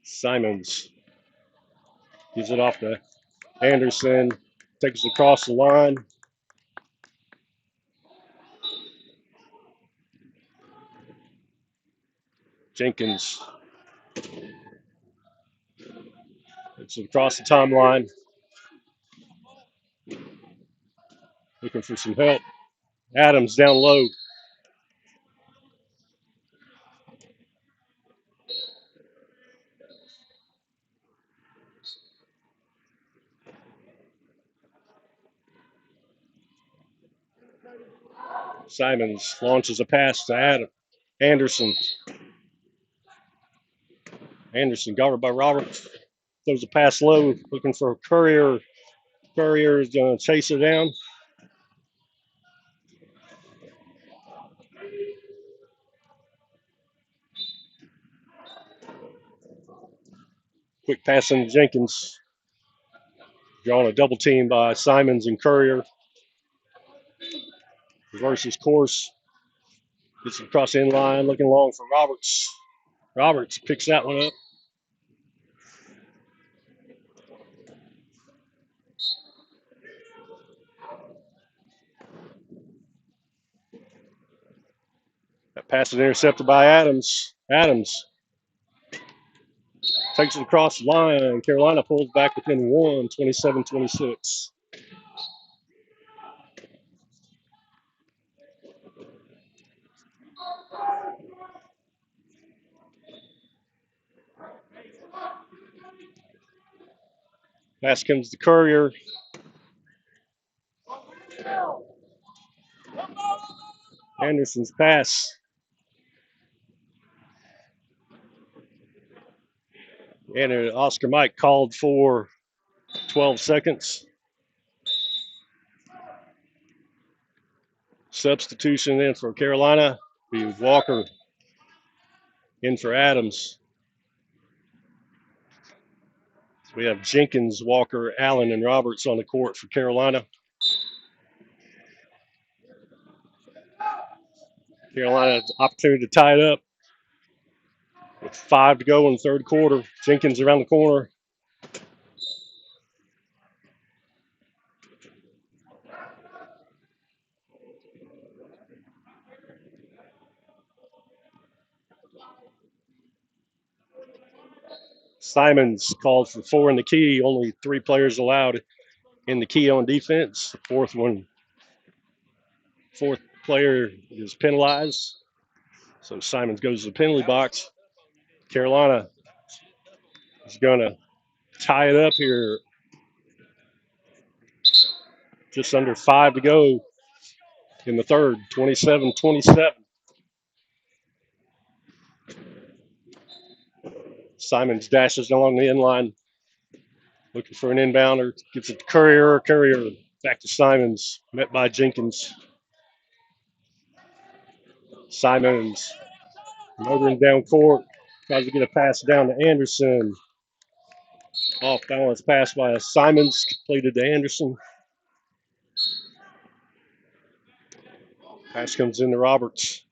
Simons gives it off to Anderson, takes it across the line. Jenkins takes it across the timeline, looking for some help. Adams down low. Simons launches a pass to Anderson. Anderson guarded by Roberts. Throws a pass low, looking for Courier. Courier is going to chase it down. Quick pass into Jenkins. Drawing a double team by Simons and Courier. Reverses course. Gets it across the end line, looking long for Roberts. Roberts picks that one up. That pass is intercepted by Adams. Adams takes it across the line. Carolina pulls back within one, 27-26. Pass comes to Courier. Anderson's pass. And Oscar Mike called for 12 seconds. Substitution in for Carolina. Be Walker in for Adams. We have Jenkins, Walker, Allen, and Roberts on the court for Carolina. Carolina has the opportunity to tie it up with 5 to go in the third quarter. Jenkins around the corner. Simons called for 4 in the key. Only 3 players allowed in the key on defense. Fourth player is penalized. So Simons goes to the penalty box. Carolina is going to tie it up here. Just under 5 to go in the third, 27-27. Simons dashes along the end line, looking for an inbounder. Gets it to Courier. Courier back to Simons, met by Jenkins. Simons motoring down court, tries to get a pass down to Anderson. Off balance pass by Simons, completed to Anderson. Pass comes into Roberts.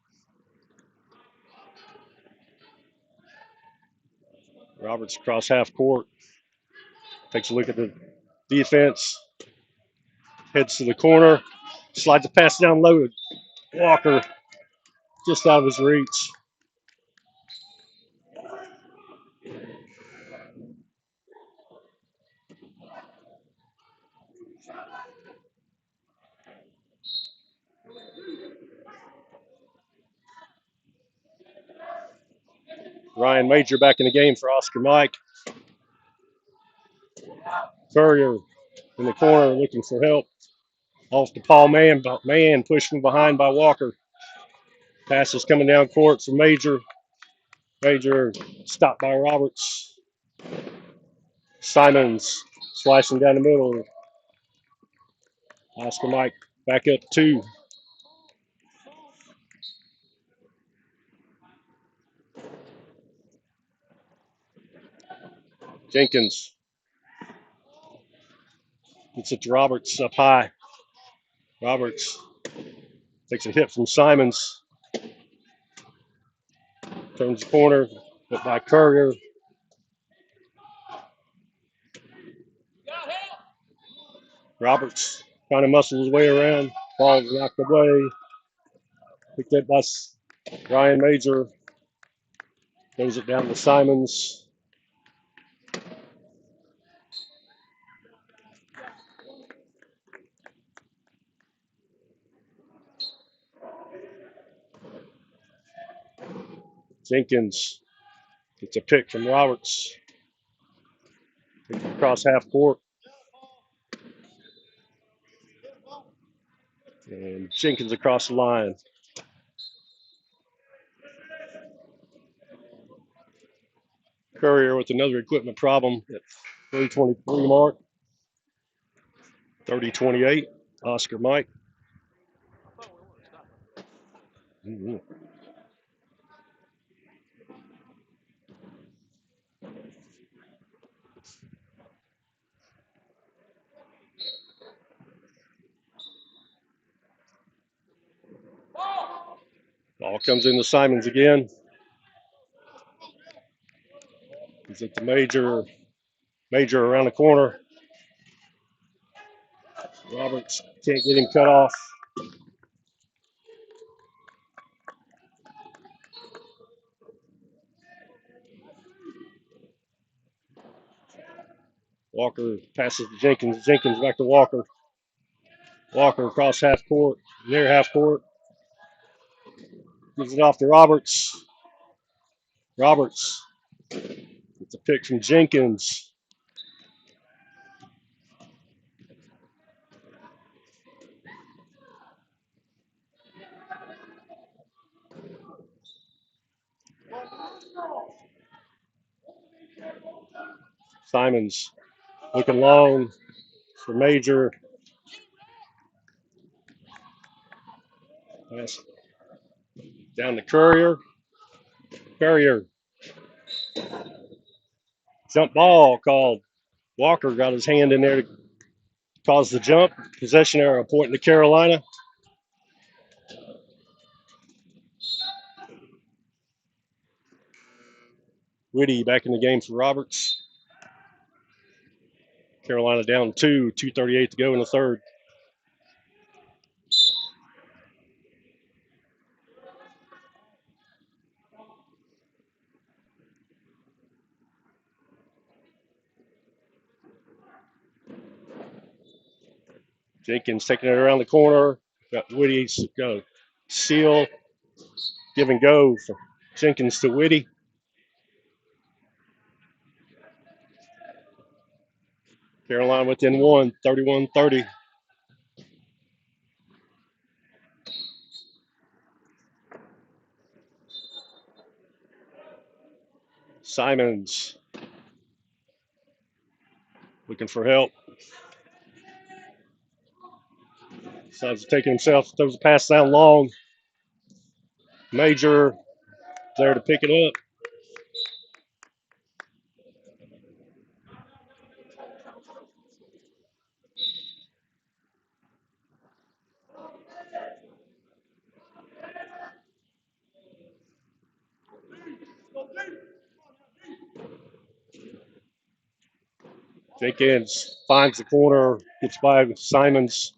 Roberts across half court. Takes a look at the defense. Heads to the corner. Slides a pass down low. Walker just out of his reach. Ryan Major back in the game for Oscar Mike. Courier in the corner looking for help. Off to Paul Mann. Mann pushed from behind by Walker. Pass is coming down court for Major. Major stopped by Roberts. Simons slicing down the middle. Oscar Mike back up 2. Jenkins gets it to Roberts up high. Roberts takes a hit from Simons. Turns the corner, hit by Courier. Roberts trying to muscle his way around. Ball's knocked away. Picked up by Ryan Major. Throws it down to Simons. Jenkins gets a pick from Roberts. Takes it across half court. And Jenkins across the line. Courier with another equipment problem at 3:23 mark. 30-28. Oscar Mike. Mm-hmm. Ball comes into Simons again. He's at the Major. Major around the corner. Roberts can't get him cut off. Walker passes to Jenkins. Jenkins back to Walker. Walker across half court. Near half court. Gives it off to Roberts. Roberts gets a pick from Jenkins. Simons looking long for Major. Pass down to Courier. Courier. Jump ball called. Walker got his hand in there to cause the jump. Possession arrow pointing to Carolina. Whitty back in the game for Roberts. Carolina down 2, 2:38 to go in the third. Jenkins taking it around the corner. Got Whitty's go seal, give and go for Jenkins to Whitty. Carolina within 1, 31-30. Simons looking for help. Decides to take it himself, throws the pass down long. Major there to pick it up. Jenkins finds the corner, gets by Simons.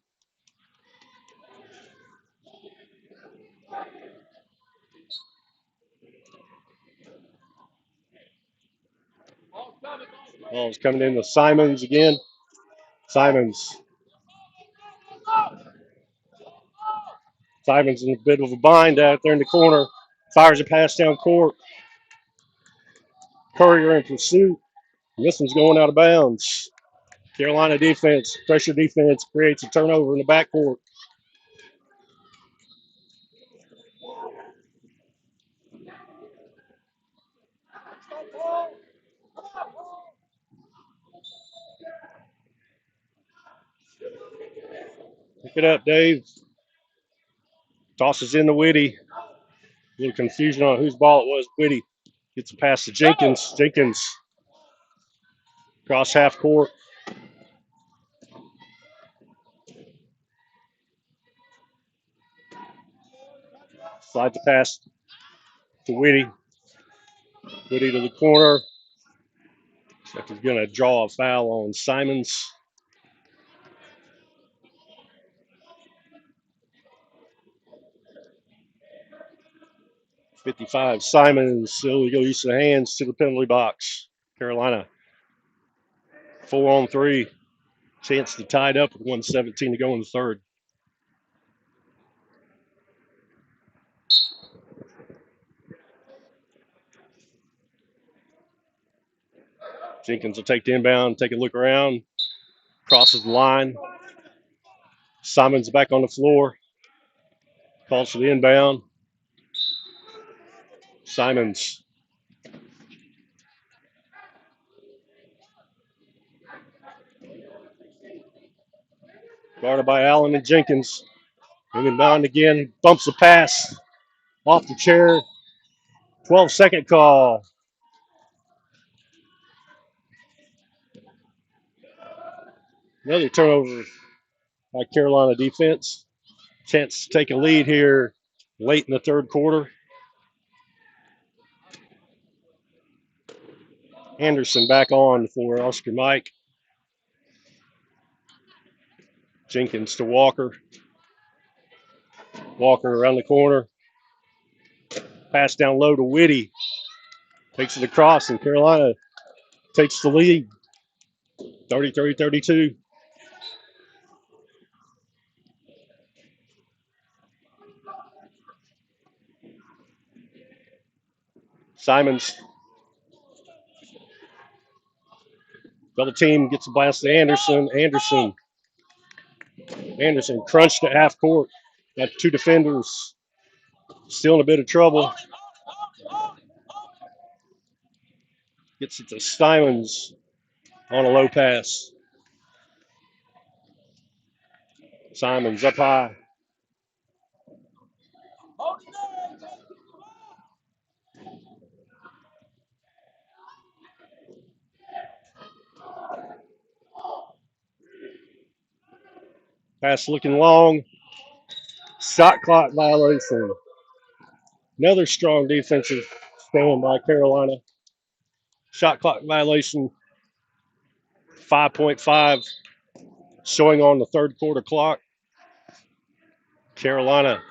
Ball's coming in to Simons again. Simons in a bit of a bind out there in the corner. Fires a pass down court. Courier in pursuit. This one's going out of bounds. Carolina defense, pressure defense creates a turnover in the backcourt. Pick it up, Dave. Tosses in to Whitty. A little confusion on whose ball it was. Whitty gets a pass to Jenkins. Jenkins cross half court. Slide the pass to Whitty. Whitty to the corner. Looks like he's going to draw a foul on Simons. .55 Simons. Illegal use of hands to the penalty box. Carolina 4-on-3. Chance to tie it up with 1:17 to go in the third. Jenkins will take the inbound, take a look around, crosses the line. Simons back on the floor. Calls for the inbound. Simons. Guarded by Allen and Jenkins. Inbound again. Bumps the pass. Off the chair. 12-second call. Another turnover by Carolina defense. Chance to take a lead here late in the third quarter. Anderson back on for Oscar Mike. Jenkins to Walker. Walker around the corner. Pass down low to Whitty. Takes it across, and Carolina takes the lead. 33-32. Simons. Double team gets a blast to Anderson. Anderson crunched to half court. Got two defenders. Still in a bit of trouble. Gets it to Simons on a low pass. Simons up high. Pass looking long. Shot clock violation. Another strong defensive stand by Carolina. Shot clock violation. 5.5 showing on the third quarter clock. Carolina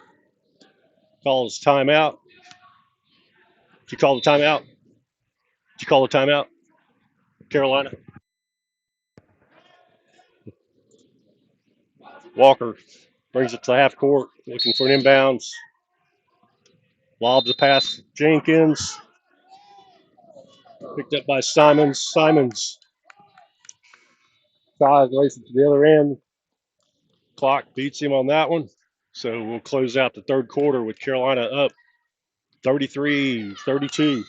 calls timeout. Did you call the timeout? Did you call the timeout? Carolina. Walker brings it to half court, looking for an inbounds. Lobs a pass. Jenkins. Picked up by Simons. Simons tries to race it to the other end. Clock beats him on that one. So we'll close out the third quarter with Carolina up 33-32.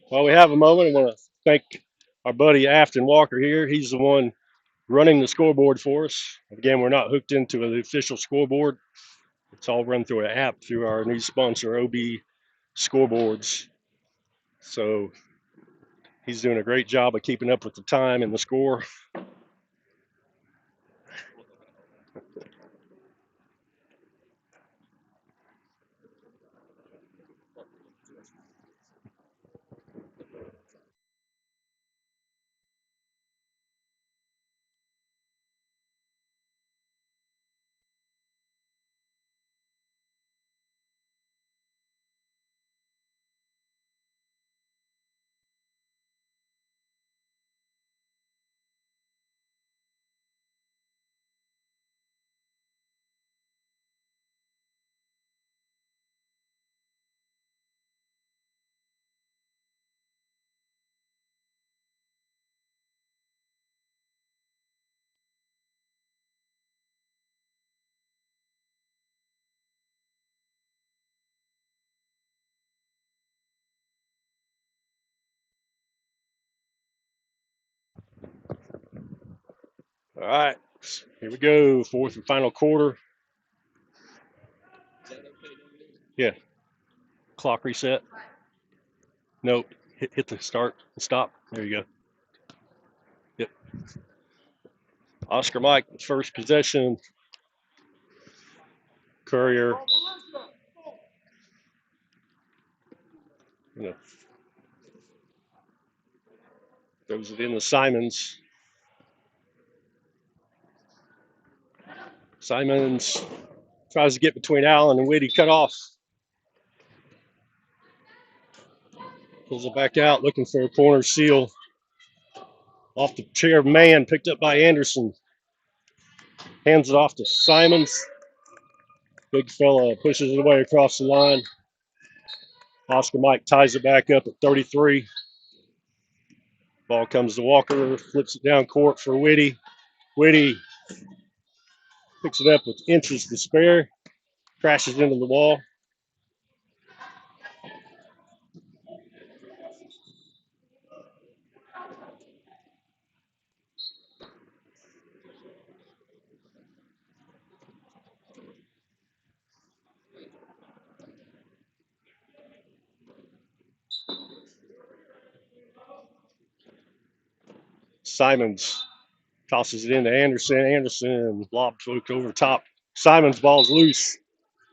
While we have a moment, I want to thank our buddy Afton Walker here. He's the one running the scoreboard for us. Again, we're not hooked into the official scoreboard. It's all run through an app through our new sponsor, OB Scoreboards. So he's doing a great job of keeping up with the time and the score. All right, here we go. Fourth and final quarter. Yeah, clock reset. Nope. Hit the start and stop. There you go. Yep. Oscar Mike, first possession. Courier. You know, throws it into Simons. Simons tries to get between Allen and Whitty, cut off. Pulls it back out, looking for a corner seal. Off the chair of man, picked up by Anderson. Hands it off to Simons. Big fella pushes it away across the line. Oscar Mike ties it back up at 33. Ball comes to Walker, flips it down court for Whitty. Whitty picks it up with inches to spare, crashes into the wall. Simons tosses it into Anderson. Anderson lobs hook over top. Simons ball's loose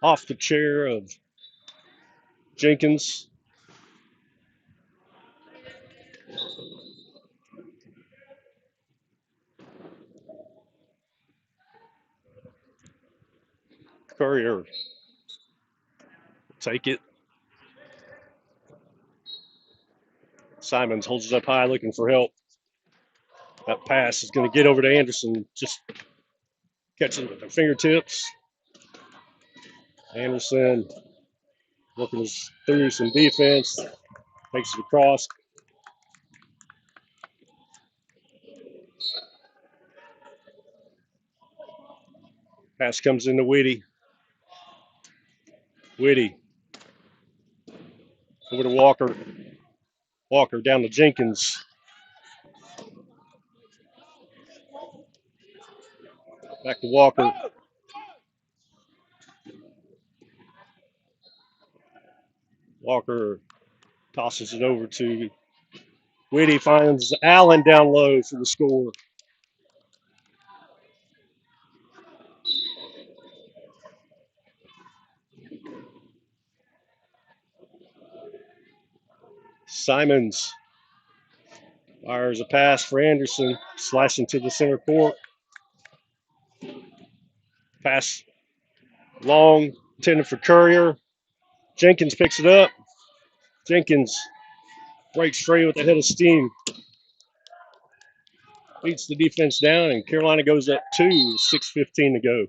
off the chair of Jenkins. Courier take it. Simons holds it up high looking for help. That pass is going to get over to Anderson. Just catches it with their fingertips. Anderson working through some defense. Makes it across. Pass comes into Whitty. Whitty over to Walker. Walker down to Jenkins. Back to Walker. Walker tosses it over to Whitty. Finds Allen down low for the score. Simons fires a pass for Anderson. Slashing to the center court. Pass long, intended for Courier. Jenkins picks it up. Jenkins breaks free with a head of steam. Beats the defense down, and Carolina goes up 2, 6:15 to go.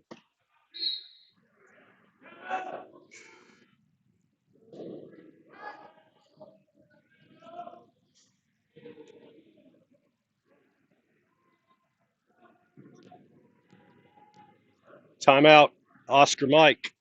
Timeout, Oscar Mike.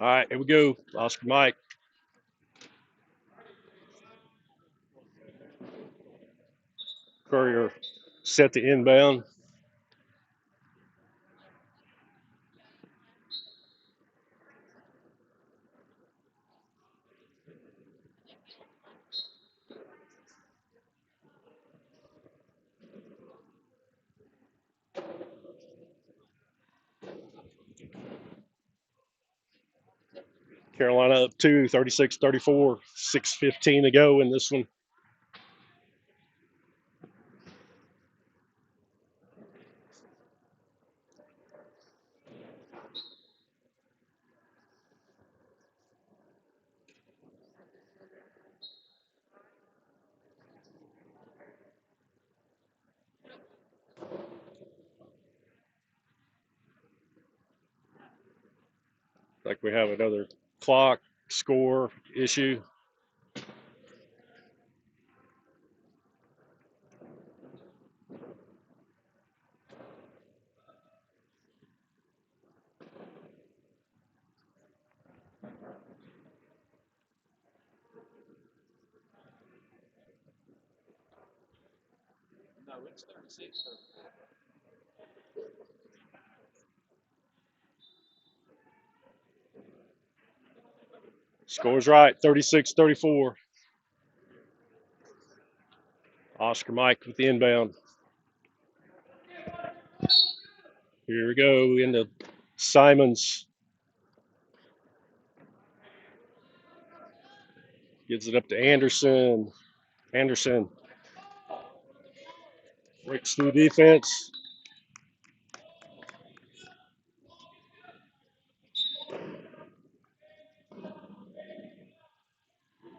All right, here we go. Oscar Mike. Courier set the inbound. Carolina up 2, 36-34, 6:15 to go in this one. Like we have another clock score issue. Score's right, 36-34. Oscar Mike with the inbound. Here we go into Simons. Gives it up to Anderson. Anderson breaks through defense.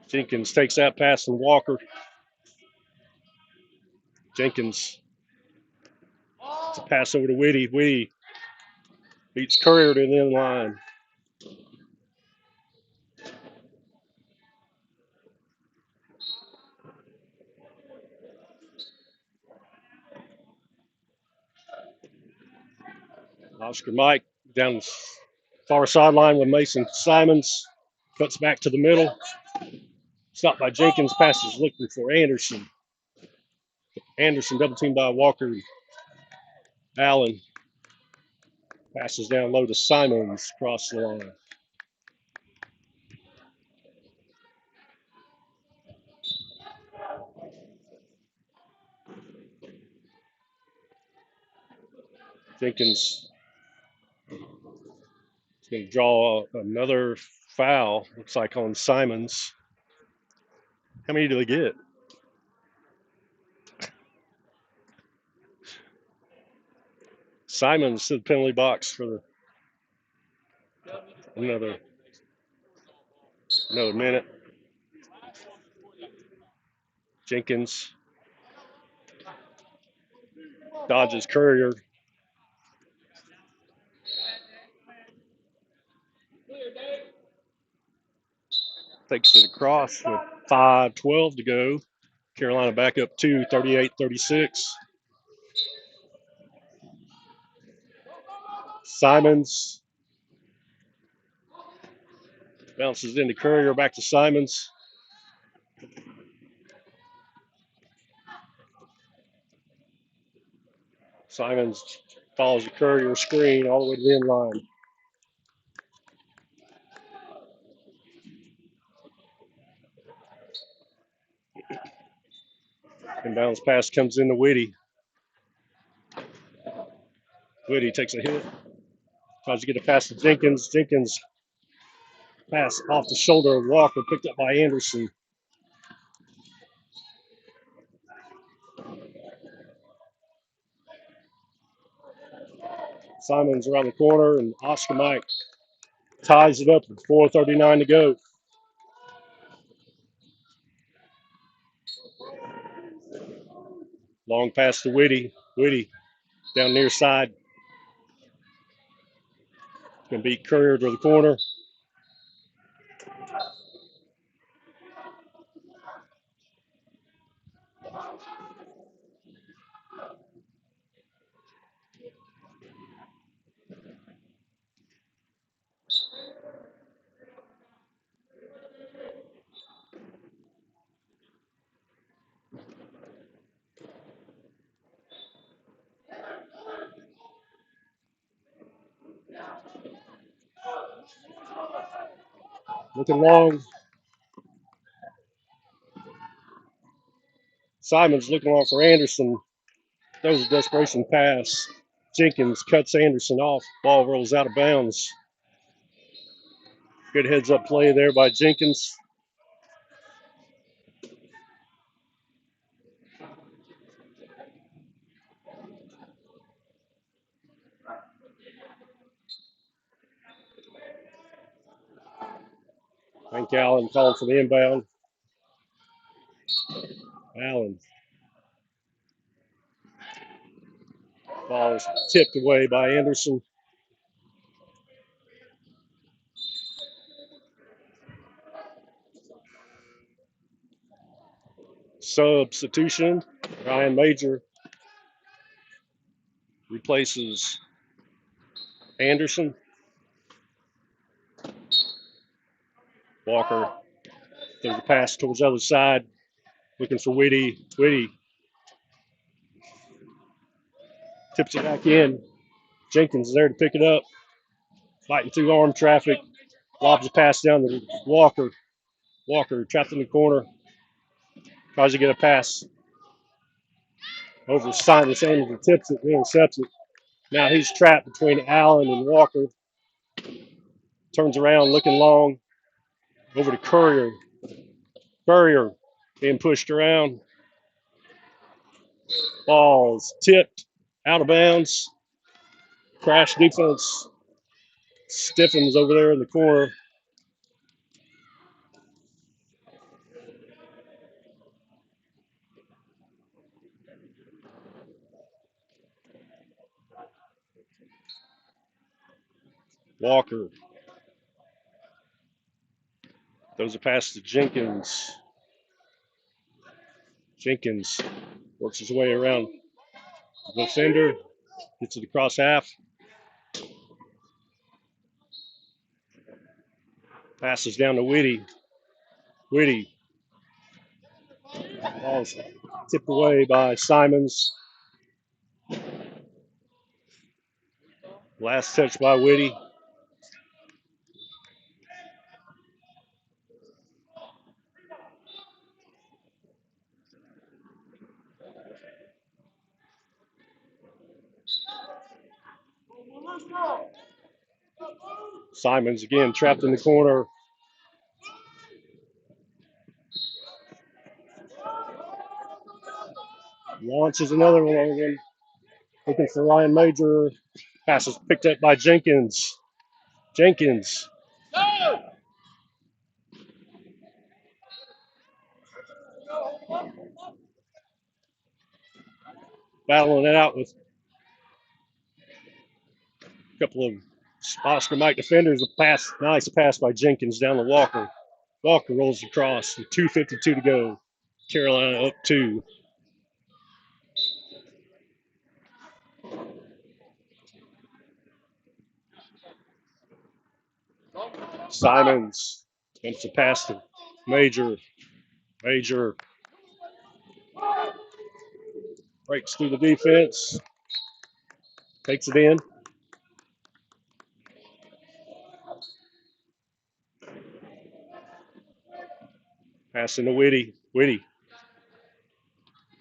Jenkins takes that pass from Walker. Jenkins. It's a pass over to Whitty. Whitty beats Courier to the end line. Oscar Mike down the far sideline with Mason Simons. Cuts back to the middle. Stopped by Jenkins. Passes looking for Anderson. Anderson double teamed by Walker. Allen. Passes down low to Simons across the line. Jenkins is going to draw another foul, looks like on Simons. How many do they get? Simons to the penalty box for another minute. Jenkins dodges Courier. Takes it across with 5:12 to go. Carolina back up 2, 38-36. Simons bounces into Courier, back to Simons. Simons follows the Courier screen all the way to the end line. Inbounds pass comes into Whitty. Whitty takes a hit. Tries to get a pass to Jenkins. Jenkins pass off the shoulder of Walker, picked up by Anderson. Simons around the corner, and Oscar Mike ties it up with 4:39 to go. Long pass to Whitty. Whitty down near side. Can beat Courier to the corner. Looking long. Simons looking long for Anderson. Throws a desperation pass. Jenkins cuts Anderson off. Ball rolls out of bounds. Good heads-up play there by Jenkins. Frank Allen calling for the inbound. Allen. Ball is tipped away by Anderson. Substitution. Ryan Major replaces Anderson. Walker throws the pass towards the other side, looking for Whitty. Whitty tips it back in. Jenkins is there to pick it up. Fighting through arm traffic. Lobs a pass down to Walker. Walker trapped in the corner. Tries to get a pass over Simon. Anderson tips it, intercepts it. Now he's trapped between Allen and Walker. Turns around, looking long. Over to Courier. Courier being pushed around. Ball's tipped out of bounds. Crash defense. Stiffens over there in the corner. Walker throws a pass to Jenkins. Jenkins works his way around the defender. Gets it across half. Passes down to Whitty. Whitty. Ball's tipped away by Simons. Last touch by Whitty. Simons again trapped in the corner. Launches another one over him. Looking for Ryan Major. Pass is picked up by Jenkins. Jenkins. Battling it out with a couple of Oscar Mike defenders. A pass, nice pass by Jenkins down to Walker. Walker rolls across with 2:52 to go. Carolina up 2. Simons attempts to pass to Major. Major breaks through the defense. Takes it in. Passing to Whitty. Whitty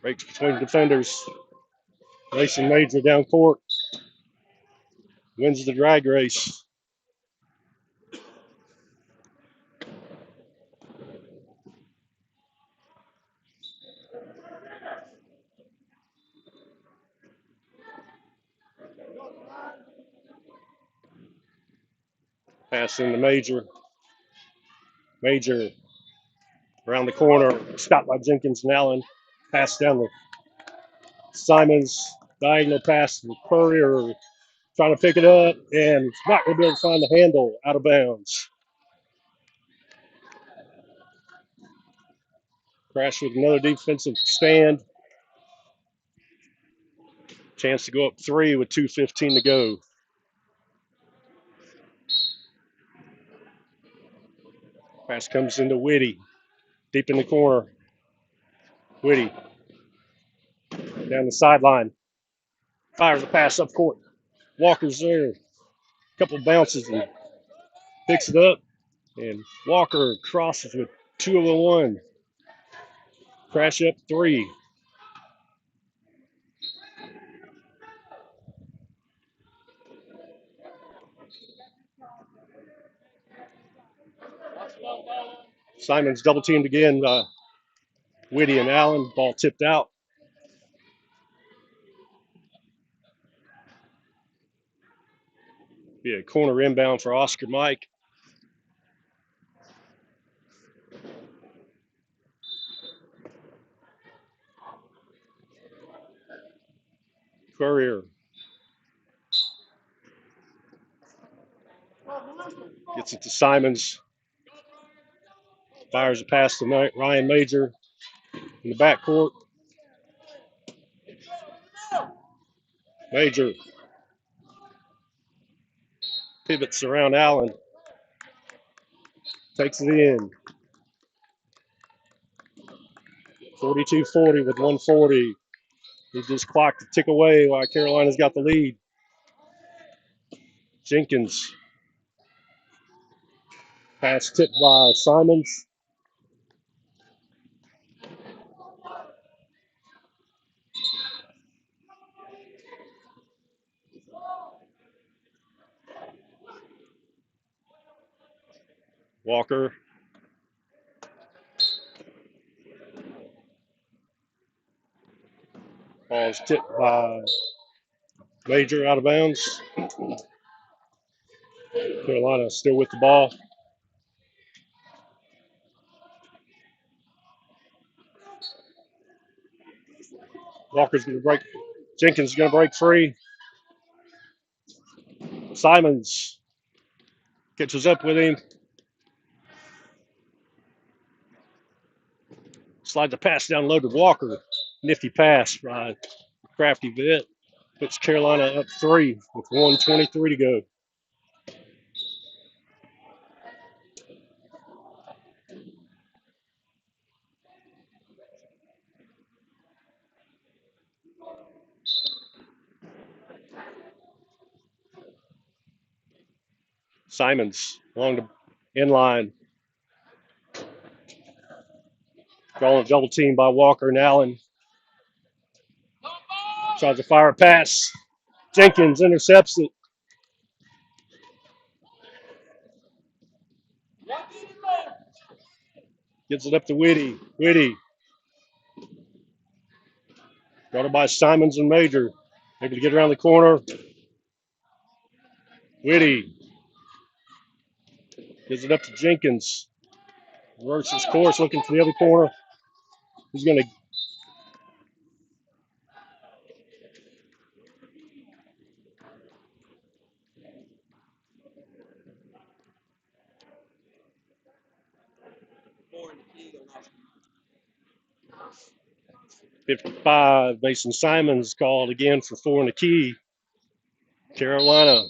breaks between defenders. Racing Major down court. Wins the drag race. Passing to Major. Major around the corner. Stopped by Jenkins and Allen. Pass down to Simons. Diagonal pass to Courier. Trying to pick it up, and it's not going to be able to find the handle. Out of bounds. Crash with another defensive stand. Chance to go up 3 with 2:15 to go. Pass comes into Whitty. Deep in the corner. Whitty. Down the sideline. Fires a pass up court. Walker's there. Couple bounces and picks it up. And Walker crosses with 2:01. Crash up 3. Simons double teamed again. Whitty and Allen. Ball tipped out. Be a corner inbound for Oscar Mike. Courier gets it to Simons. Fires a pass to Ryan Major in the backcourt. Major pivots around Allen. Takes it in. 42-40 with 140. He just clocked a tick away while Carolina's got the lead. Jenkins. Pass tipped by Simons. Walker. Ball's tipped by Major out of bounds. Carolina still with the ball. Walker's going to break. Jenkins is going to break free. Simons catches up with him. Slides the pass down low to Walker. Nifty pass by Crafty Vet. Puts Carolina up 3 with 1:23 to go. Simons along the inline. Calling double team by Walker and Allen. Tries to fire a pass. Jenkins intercepts it. Gives it up to Whitty. Whitty. Guarded by Simons and Major. Able to get around the corner. Whitty. Gives it up to Jenkins. Reverses course, looking for the other corner. He's going to 55. Mason Simons called again for 4 in the key. Carolina,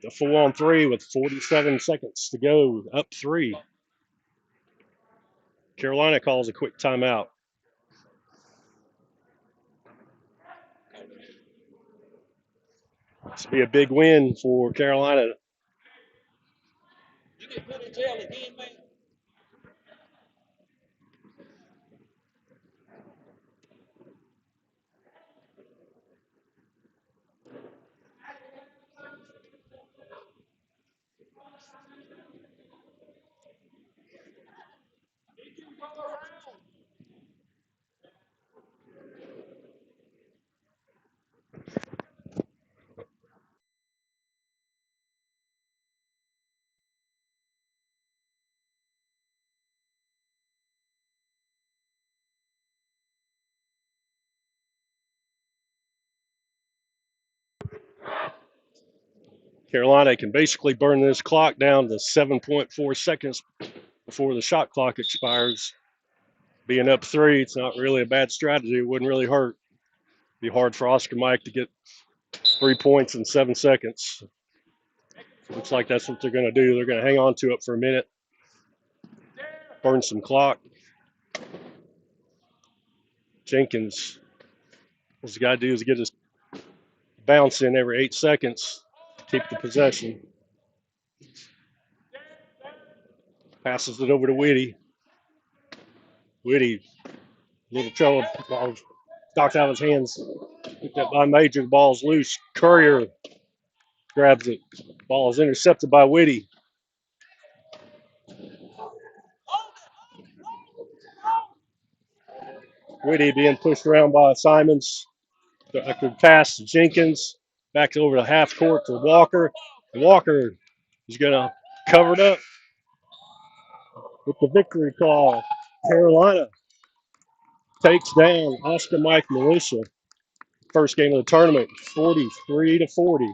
the 4-on-3 with 47 seconds to go, up 3. Carolina calls a quick timeout. This will be a big win for Carolina. You get put in jail again, man. Carolina can basically burn this clock down to 7.4 seconds before the shot clock expires. Being up 3, it's not really a bad strategy. It wouldn't really hurt. Be hard for Oscar Mike to get 3 points in 7 seconds. Looks like that's what they're going to do. They're going to hang on to it for a minute, burn some clock. Jenkins, what he's got to do is get his bounce in every 8 seconds to keep the possession. Passes it over to Whitty. Whitty, little trouble. Ball knocked out of his hands. Picked up by Major. The ball's loose. Courier grabs it. Ball is intercepted by Whitty. Whitty being pushed around by Simons. I could pass to Jenkins. Back over to half court to Walker. Walker is going to cover it up with the victory call. Carolina takes down Oscar Mike Militia. First game of the tournament, 43-40.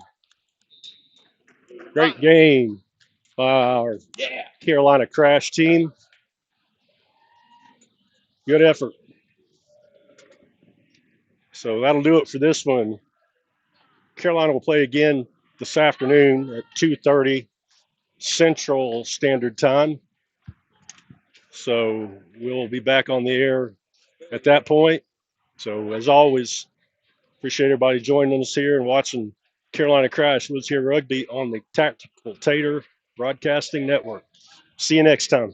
Great game by our Carolina Crash team. Good effort. So that'll do it for this one. Carolina will play again this afternoon at 2:30 Central Standard Time. So we'll be back on the air at that point. So as always, appreciate everybody joining us here and watching Carolina Crash Woods Here Rugby on the Tactical Tater Broadcasting Network. See you next time.